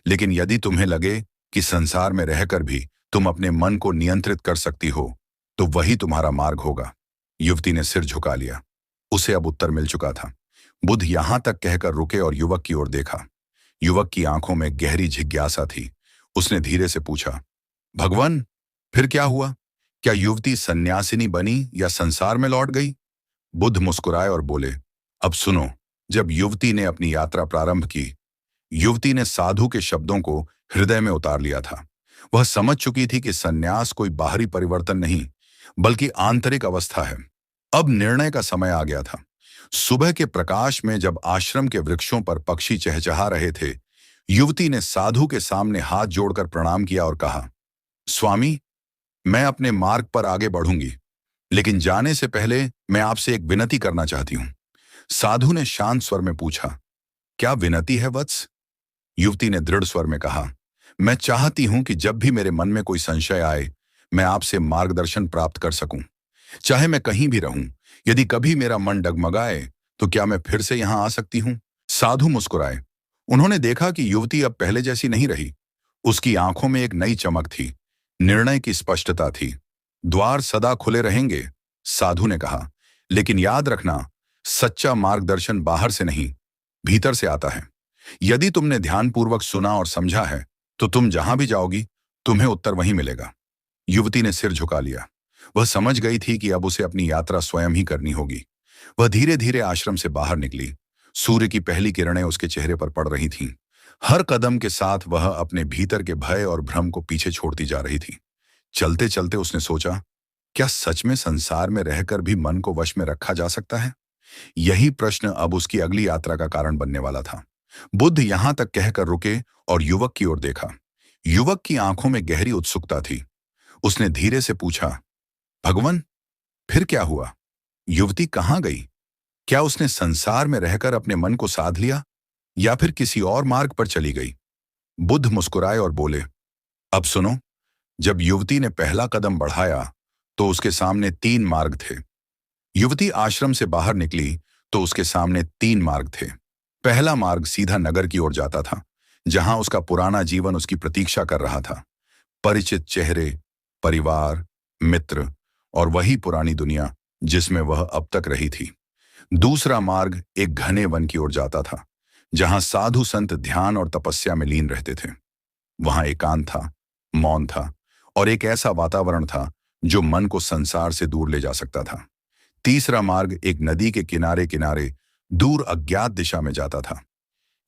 लेकिन यदि तुम्हें लगे कि संसार में रहकर भी तुम अपने मन को नियंत्रित कर सकती हो, तो वही तुम्हारा मार्ग होगा। युवती ने सिर झुका लिया। उसे अब उत्तर मिल चुका था। बुद्ध यहां तक कहकर रुके और युवक की ओर देखा। युवक की आंखों में गहरी जिज्ञासा थी। उसने धीरे से पूछा, भगवान, फिर क्या हुआ? क्या युवती सन्यासिनी बनी या संसार में लौट गई? बुद्ध मुस्कुराए और बोले, अब सुनो। जब युवती ने अपनी यात्रा प्रारंभ की, युवती ने साधु के शब्दों को हृदय में उतार लिया था। वह समझ चुकी थी कि संन्यास कोई बाहरी परिवर्तन नहीं, बल्कि आंतरिक अवस्था है। अब निर्णय का समय आ गया था। सुबह के प्रकाश में जब आश्रम के वृक्षों पर पक्षी चहचहा रहे थे, युवती ने साधु के सामने हाथ जोड़कर प्रणाम किया और कहा, स्वामी, मैं अपने मार्ग पर आगे बढ़ूंगी, लेकिन जाने से पहले मैं आपसे एक विनती करना चाहती हूं। साधु ने शांत स्वर में पूछा, क्या विनती है वत्स? युवती ने दृढ़ स्वर में कहा, मैं चाहती हूं कि जब भी मेरे मन में कोई संशय आए, मैं आपसे मार्गदर्शन प्राप्त कर सकूं, चाहे मैं कहीं भी रहूं। यदि कभी मेरा मन डगमगाए तो क्या मैं फिर से यहां आ सकती हूं? साधु मुस्कुराए। उन्होंने देखा कि युवती अब पहले जैसी नहीं रही। उसकी आंखों में एक नई चमक थी, निर्णय की स्पष्टता थी। द्वार सदा खुले रहेंगे, साधु ने कहा, लेकिन याद रखना, सच्चा मार्गदर्शन बाहर से नहीं, भीतर से आता है। यदि तुमने ध्यानपूर्वक सुना और समझा है, तो तुम जहां भी जाओगी, तुम्हें उत्तर वहीं मिलेगा। युवती ने सिर झुका लिया। वह समझ गई थी कि अब उसे अपनी यात्रा स्वयं ही करनी होगी। वह धीरे धीरे आश्रम से बाहर निकली। सूर्य की पहली किरणें उसके चेहरे पर पड़ रही थीं। हर कदम के साथ वह अपने भीतर के भय और भ्रम को पीछे छोड़ती जा रही थी। चलते चलते उसने सोचा, क्या सच में संसार में रहकर भी मन को वश में रखा जा सकता है? यही प्रश्न अब उसकी अगली यात्रा का कारण बनने वाला था। बुद्ध यहां तक कहकर रुके और युवक की ओर देखा। युवक की आंखों में गहरी उत्सुकता थी। उसने धीरे से पूछा, भगवान, फिर क्या हुआ? युवती कहां गई? क्या उसने संसार में रहकर अपने मन को साध लिया, या फिर किसी और मार्ग पर चली गई? बुद्ध मुस्कुराए और बोले, अब सुनो। जब युवती ने पहला कदम बढ़ाया तो उसके सामने 3 मार्ग थे। युवती आश्रम से बाहर निकली तो उसके सामने 3 मार्ग थे। पहला मार्ग सीधा नगर की ओर जाता था, जहां उसका पुराना जीवन उसकी प्रतीक्षा कर रहा था। परिचित चेहरे, परिवार, मित्र और वही पुरानी दुनिया जिसमें वह अब तक रही थी। दूसरा मार्ग एक घने वन की ओर जाता था, जहां साधु संत ध्यान और तपस्या में लीन रहते थे। वहां एकांत था, मौन था, और एक ऐसा वातावरण था जो मन को संसार से दूर ले जा सकता था। तीसरा मार्ग एक नदी के किनारे किनारे दूर अज्ञात दिशा में जाता था।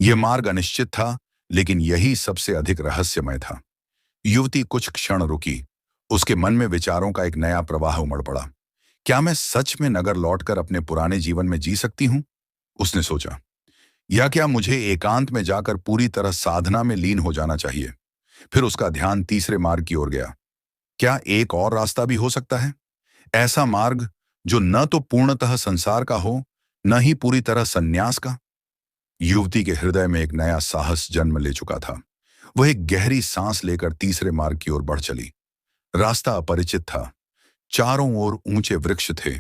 यह मार्ग अनिश्चित था, लेकिन यही सबसे अधिक रहस्यमय था। युवती कुछ क्षण रुकी। उसके मन में विचारों का एक नया प्रवाह उमड़ पड़ा। क्या मैं सच में नगर लौटकर अपने पुराने जीवन में जी सकती हूँ? उसने सोचा। या क्या मुझे एकांत में जाकर पूरी तरह साधना में लीन हो जाना चाहिए? फिर उसका ध्यान तीसरे मार्ग की ओर गया। क्या एक और रास्ता भी हो सकता है? ऐसा मार्ग जो न तो पूर्णतः संसार का हो, न ही पूरी तरह संन्यास का। युवती के हृदय में एक नया साहस जन्म ले चुका था। वह एक गहरी सांस लेकर तीसरे मार्ग की ओर बढ़ चली। रास्ता अपरिचित था। चारों ओर ऊंचे वृक्ष थे।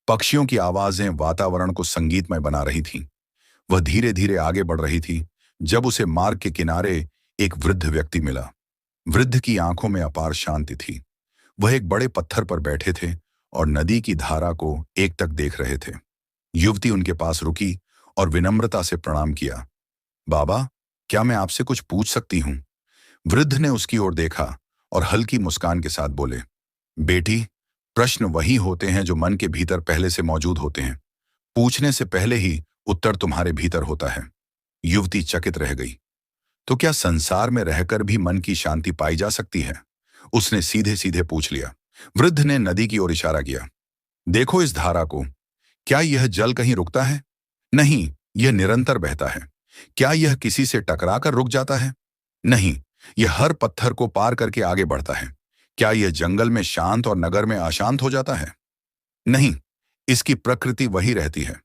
पक्षियों की आवाजें वातावरण को संगीतमय बना रही थीं। वह धीरे धीरे आगे बढ़ रही थी जब उसे मार्ग के किनारे एक वृद्ध व्यक्ति मिला। वृद्ध की आंखों में अपार शांति थी। वह एक बड़े पत्थर पर बैठे थे और नदी की धारा को एकटक देख रहे थे। युवती उनके पास रुकी और विनम्रता से प्रणाम किया। बाबा, क्या मैं आपसे कुछ पूछ सकती हूँ? वृद्ध ने उसकी ओर देखा और हल्की मुस्कान के साथ बोले, बेटी, प्रश्न वही होते हैं जो मन के भीतर पहले से मौजूद होते हैं। पूछने से पहले ही उत्तर तुम्हारे भीतर होता है। युवती चकित रह गई। तो क्या संसार में रहकर भी मन की शांति पाई जा सकती है? उसने सीधे सीधे पूछ लिया। वृद्ध ने नदी की ओर इशारा किया। देखो इस धारा को। क्या यह जल कहीं रुकता है? नहीं, यह निरंतर बहता है। क्या यह किसी से टकराकर रुक जाता है? नहीं, यह हर पत्थर को पार करके आगे बढ़ता है। क्या यह जंगल में शांत और नगर में अशांत हो जाता है? नहीं, इसकी प्रकृति वही रहती है।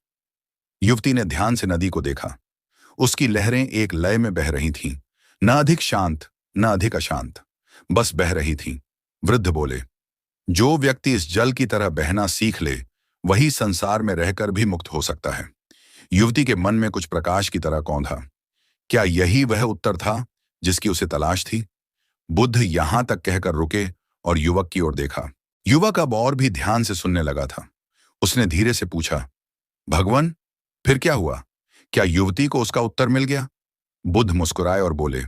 युवती ने ध्यान से नदी को देखा। उसकी लहरें एक लय में बह रही थीं, न अधिक शांत, न अधिक अशांत, बस बह रही थीं। वृद्ध बोले, जो व्यक्ति इस जल की तरह बहना सीख ले, वही संसार में रहकर भी मुक्त हो सकता है। युवती के मन में कुछ प्रकाश की तरह कौंधा। क्या यही वह उत्तर था जिसकी उसे तलाश थी? बुद्ध यहां तक कहकर रुके और युवक की ओर देखा। युवक अब और भी ध्यान से सुनने लगा था। उसने धीरे से पूछा, भगवान, फिर क्या हुआ? क्या युवती को उसका उत्तर मिल गया? बुद्ध मुस्कुराए और बोले,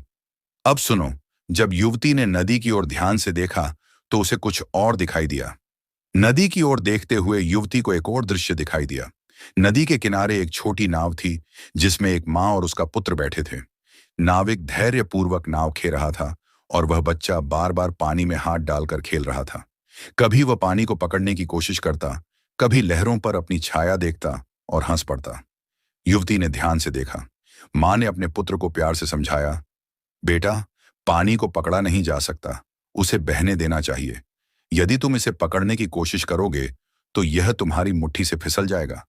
अब सुनो। जब युवती ने नदी की ओर ध्यान से देखा तो उसे कुछ और दिखाई दिया। नदी की ओर देखते हुए युवती को एक और दृश्य दिखाई दिया। नदी के किनारे एक छोटी नाव थी, जिसमें एक माँ और उसका पुत्र बैठे थे। नाविक धैर्यपूर्वक नाव खे रहा था और वह बच्चा बार बार पानी में हाथ डालकर खेल रहा था। कभी वह पानी को पकड़ने की कोशिश करता, कभी लहरों पर अपनी छाया देखता और हंस पड़ता। युवती ने ध्यान से देखा। माँ ने अपने पुत्र को प्यार से समझाया, बेटा, पानी को पकड़ा नहीं जा सकता, उसे बहने देना चाहिए। यदि तुम इसे पकड़ने की कोशिश करोगे तो यह तुम्हारी मुट्ठी से फिसल जाएगा,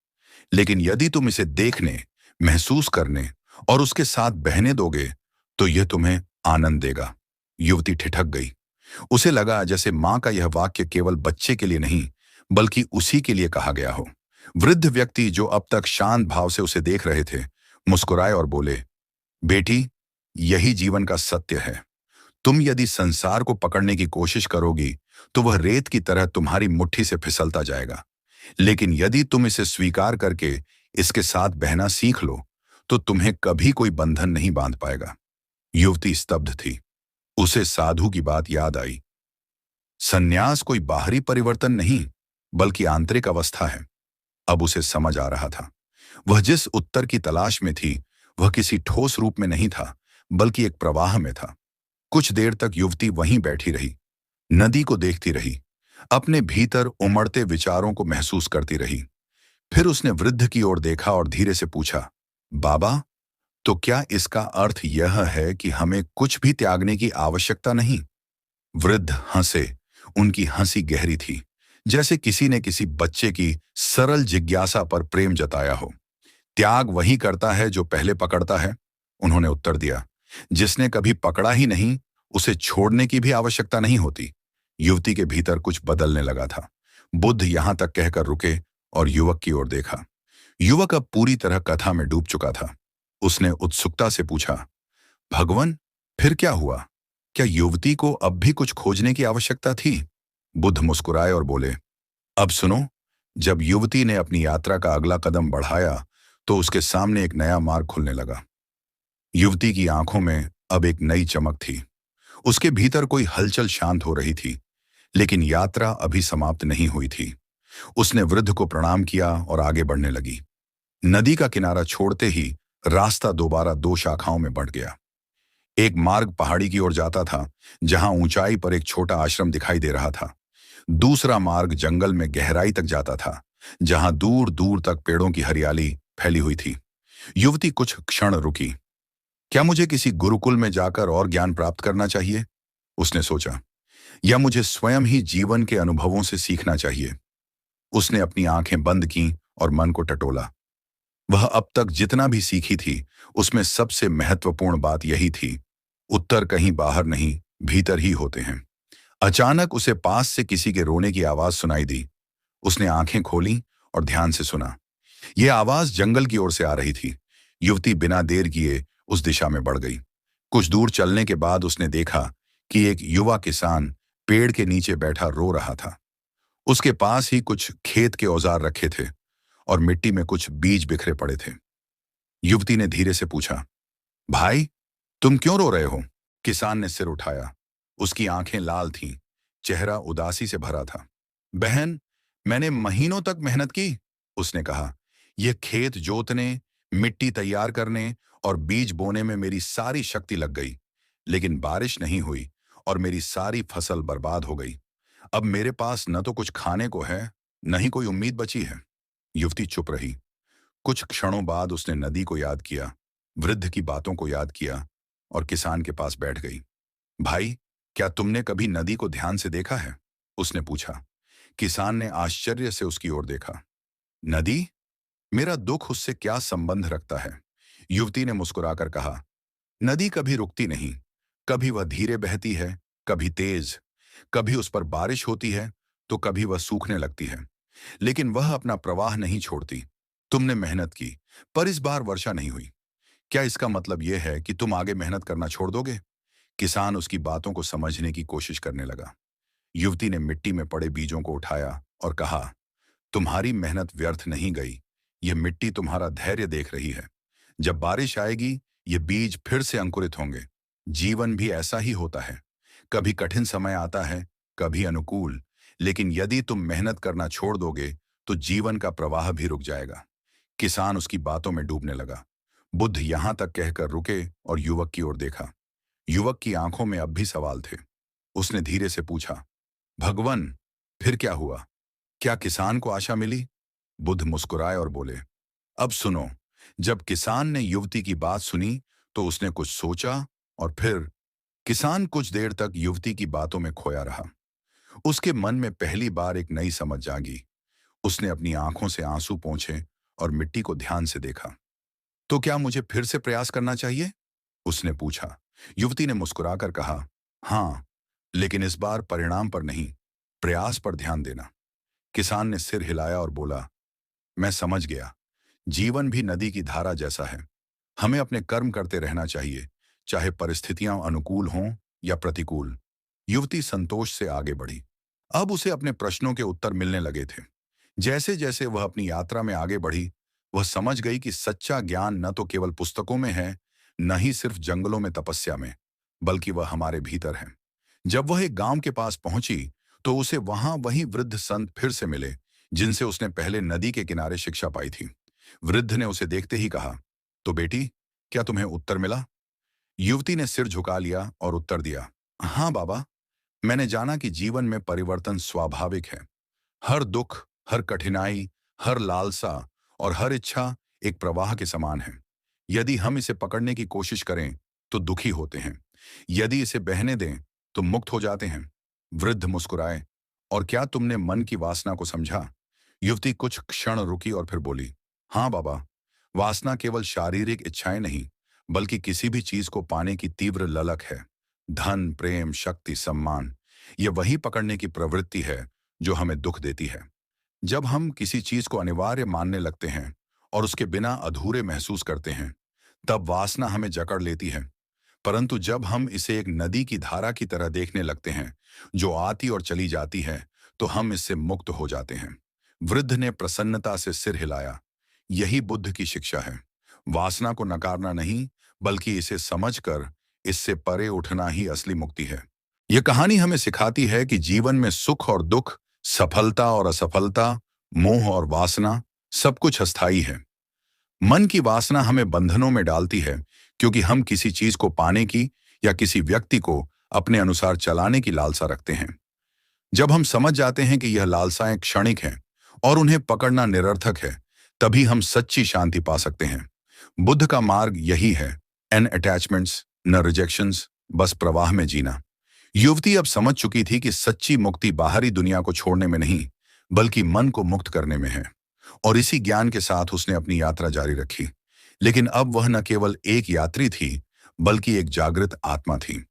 लेकिन यदि तुम इसे देखने, महसूस करने और उसके साथ बहने दोगे तो यह तुम्हें आनंद देगा। युवती ठिठक गई। उसे लगा जैसे माँ का यह वाक्य केवल बच्चे के लिए नहीं, बल्कि उसी के लिए कहा गया हो। वृद्ध व्यक्ति, जो अब तक शांत भाव से उसे देख रहे थे, मुस्कुराए और बोले, बेटी, यही जीवन का सत्य है। तुम यदि संसार को पकड़ने की कोशिश करोगी तो वह रेत की तरह तुम्हारी मुट्ठी से फिसलता जाएगा, लेकिन यदि तुम इसे स्वीकार करके इसके साथ बहना सीख लो तो तुम्हें कभी कोई बंधन नहीं बांध पाएगा। युवती स्तब्ध थी। उसे साधु की बात याद आई। संन्यास कोई बाहरी परिवर्तन नहीं, बल्कि आंतरिक अवस्था है। अब उसे समझ आ रहा था। वह जिस उत्तर की तलाश में थी, वह किसी ठोस रूप में नहीं था, बल्कि एक प्रवाह में था। कुछ देर तक युवती वहीं बैठी रही, नदी को देखती रही, अपने भीतर उमड़ते विचारों को महसूस करती रही। फिर उसने वृद्ध की ओर देखा और धीरे से पूछा, बाबा, तो क्या इसका अर्थ यह है कि हमें कुछ भी त्यागने की आवश्यकता नहीं? वृद्ध हंसे। उनकी हंसी गहरी थी, जैसे किसी ने किसी बच्चे की सरल जिज्ञासा पर प्रेम जताया हो। त्याग वही करता है जो पहले पकड़ता है, उन्होंने उत्तर दिया। जिसने कभी पकड़ा ही नहीं, उसे छोड़ने की भी आवश्यकता नहीं होती। युवती के भीतर कुछ बदलने लगा था। बुद्ध यहां तक कहकर रुके और युवक की ओर देखा। युवक अब पूरी तरह कथा में डूब चुका था। उसने उत्सुकता से पूछा, भगवान, फिर क्या हुआ? क्या युवती को अब भी कुछ खोजने की आवश्यकता थी? बुद्ध मुस्कुराए और बोले, अब सुनो। जब युवती ने अपनी यात्रा का अगला कदम बढ़ाया तो उसके सामने एक नया मार्ग खुलने लगा। युवती की आंखों में अब एक नई चमक थी। उसके भीतर कोई हलचल शांत हो रही थी, लेकिन यात्रा अभी समाप्त नहीं हुई थी। उसने वृद्ध को प्रणाम किया और आगे बढ़ने लगी। नदी का किनारा छोड़ते ही रास्ता दोबारा दो शाखाओं में बढ़ गया। एक मार्ग पहाड़ी की ओर जाता था, जहां ऊंचाई पर एक छोटा आश्रम दिखाई दे रहा था। दूसरा मार्ग जंगल में गहराई तक जाता था, जहां दूर दूर तक पेड़ों की हरियाली फैली हुई थी। युवती कुछ क्षण रुकी। क्या मुझे किसी गुरुकुल में जाकर और ज्ञान प्राप्त करना चाहिए, उसने सोचा, या मुझे स्वयं ही जीवन के अनुभवों से सीखना चाहिए। उसने अपनी आंखें बंद की और मन को टटोला। वह अब तक जितना भी सीखी थी, उसमें सबसे महत्वपूर्ण बात यही थी, उत्तर कहीं बाहर नहीं, भीतर ही होते हैं। अचानक उसे पास से किसी के रोने की आवाज सुनाई दी। उसने आंखें खोली और ध्यान से सुना। यह आवाज जंगल की ओर से आ रही थी। युवती बिना देर किए उस दिशा में बढ़ गई। कुछ दूर चलने के बाद उसने देखा कि एक युवा किसान पेड़ के नीचे बैठा रो रहा था। उसके पास ही कुछ खेत के औजार रखे थे और मिट्टी में कुछ बीज बिखरे पड़े थे। युवती ने धीरे से पूछा, भाई, तुम क्यों रो रहे हो? किसान ने सिर उठाया। उसकी आंखें लाल थीं, चेहरा उदासी से भरा था। बहन, मैंने महीनों तक मेहनत की, उसने कहा। यह खेत जोतने, मिट्टी तैयार करने और बीज बोने में मेरी सारी शक्ति लग गई, लेकिन बारिश नहीं हुई और मेरी सारी फसल बर्बाद हो गई। अब मेरे पास न तो कुछ खाने को है, न ही कोई उम्मीद बची है। युवती चुप रही। कुछ क्षणों बाद उसने नदी को याद किया, वृद्ध की बातों को याद किया और किसान के पास बैठ गई। भाई, क्या तुमने कभी नदी को ध्यान से देखा है, उसने पूछा। किसान ने आश्चर्य से उसकी ओर देखा। नदी? मेरा दुख उससे क्या संबंध रखता है? युवती ने मुस्कुराकर कहा। नदी कभी रुकती नहीं। कभी वह धीरे बहती है, कभी तेज। कभी उस पर बारिश होती है तो कभी वह सूखने लगती है, लेकिन वह अपना प्रवाह नहीं छोड़ती। तुमने मेहनत की, पर इस बार वर्षा नहीं हुई। क्या इसका मतलब यह है कि तुम आगे मेहनत करना छोड़ दोगे? किसान उसकी बातों को समझने की कोशिश करने लगा। युवती ने मिट्टी में पड़े बीजों को उठाया और कहा, तुम्हारी मेहनत व्यर्थ नहीं गई। यह मिट्टी तुम्हारा धैर्य देख रही है। जब बारिश आएगी, ये बीज फिर से अंकुरित होंगे। जीवन भी ऐसा ही होता है। कभी कठिन समय आता है, कभी अनुकूल, लेकिन यदि तुम मेहनत करना छोड़ दोगे तो जीवन का प्रवाह भी रुक जाएगा। किसान उसकी बातों में डूबने लगा। बुद्ध यहां तक कहकर रुके और युवक की ओर देखा। युवक की आंखों में अब भी सवाल थे। उसने धीरे से पूछा, भगवन, फिर क्या हुआ? क्या किसान को आशा मिली? बुद्ध मुस्कुराए और बोले, अब सुनो। जब किसान ने युवती की बात सुनी तो उसने कुछ सोचा और फिर किसान कुछ देर तक युवती की बातों में खोया रहा। उसके मन में पहली बार एक नई समझ जागी। उसने अपनी आंखों से आंसू पोंछे और मिट्टी को ध्यान से देखा। तो क्या मुझे फिर से प्रयास करना चाहिए, उसने पूछा। युवती ने मुस्कुराकर कहा, हाँ, लेकिन इस बार परिणाम पर नहीं, प्रयास पर ध्यान देना। किसान ने सिर हिलाया और बोला, मैं समझ गया। जीवन भी नदी की धारा जैसा है। हमें अपने कर्म करते रहना चाहिए, चाहे परिस्थितियां अनुकूल हों या प्रतिकूल। युवती संतोष से आगे बढ़ी। अब उसे अपने प्रश्नों के उत्तर मिलने लगे थे। जैसे जैसे वह अपनी यात्रा में आगे बढ़ी, वह समझ गई कि सच्चा ज्ञान न तो केवल पुस्तकों में है, न ही सिर्फ जंगलों में तपस्या में, बल्कि वह हमारे भीतर है। जब वह एक गांव के पास पहुंची तो उसे वहां वही वृद्ध संत फिर से मिले, जिनसे उसने पहले नदी के किनारे शिक्षा पाई थी। वृद्ध ने उसे देखते ही कहा, तो बेटी, क्या तुम्हें उत्तर मिला? युवती ने सिर झुका लिया और उत्तर दिया, हाँ बाबा, मैंने जाना कि जीवन में परिवर्तन स्वाभाविक है। हर दुख, हर कठिनाई, हर लालसा और हर इच्छा एक प्रवाह के समान है। यदि हम इसे पकड़ने की कोशिश करें तो दुखी होते हैं, यदि इसे बहने दें तो मुक्त हो जाते हैं। वृद्ध मुस्कुराए, और क्या तुमने मन की वासना को समझा? युवती कुछ क्षण रुकी और फिर बोली, हाँ बाबा, वासना केवल शारीरिक इच्छाएं नहीं, बल्कि किसी भी चीज को पाने की तीव्र ललक है। धन, प्रेम, शक्ति, सम्मान, ये वही पकड़ने की प्रवृत्ति है जो हमें दुख देती है। जब हम किसी चीज को अनिवार्य मानने लगते हैं और उसके बिना अधूरे महसूस करते हैं, तब वासना हमें जकड़ लेती है। परंतु जब हम इसे एक नदी की धारा की तरह देखने लगते हैं, जो आती और चली जाती है, तो हम इससे मुक्त हो जाते हैं। वृद्ध ने प्रसन्नता से सिर हिलाया। यही बुद्ध की शिक्षा है। वासना को नकारना नहीं, बल्कि इसे समझकर इससे परे उठना ही असली मुक्ति है। यह कहानी हमें सिखाती है कि जीवन में सुख और दुख, सफलता और असफलता, मोह और वासना, सब कुछ अस्थायी है। मन की वासना हमें बंधनों में डालती है, क्योंकि हम किसी चीज को पाने की या किसी व्यक्ति को अपने अनुसार चलाने की लालसा रखते हैं। जब हम समझ जाते हैं कि यह लालसाएं क्षणिक हैं और उन्हें पकड़ना निरर्थक है, तभी हम सच्ची शांति पा सकते हैं। बुद्ध का मार्ग यही है, एन अटैचमेंट्स, न रिजेक्शंस, बस प्रवाह में जीना। युवती अब समझ चुकी थी कि सच्ची मुक्ति बाहरी दुनिया को छोड़ने में नहीं, बल्कि मन को मुक्त करने में है। और इसी ज्ञान के साथ उसने अपनी यात्रा जारी रखी। लेकिन अब वह न केवल एक यात्री थी, बल्कि एक जागृत आत्मा थी।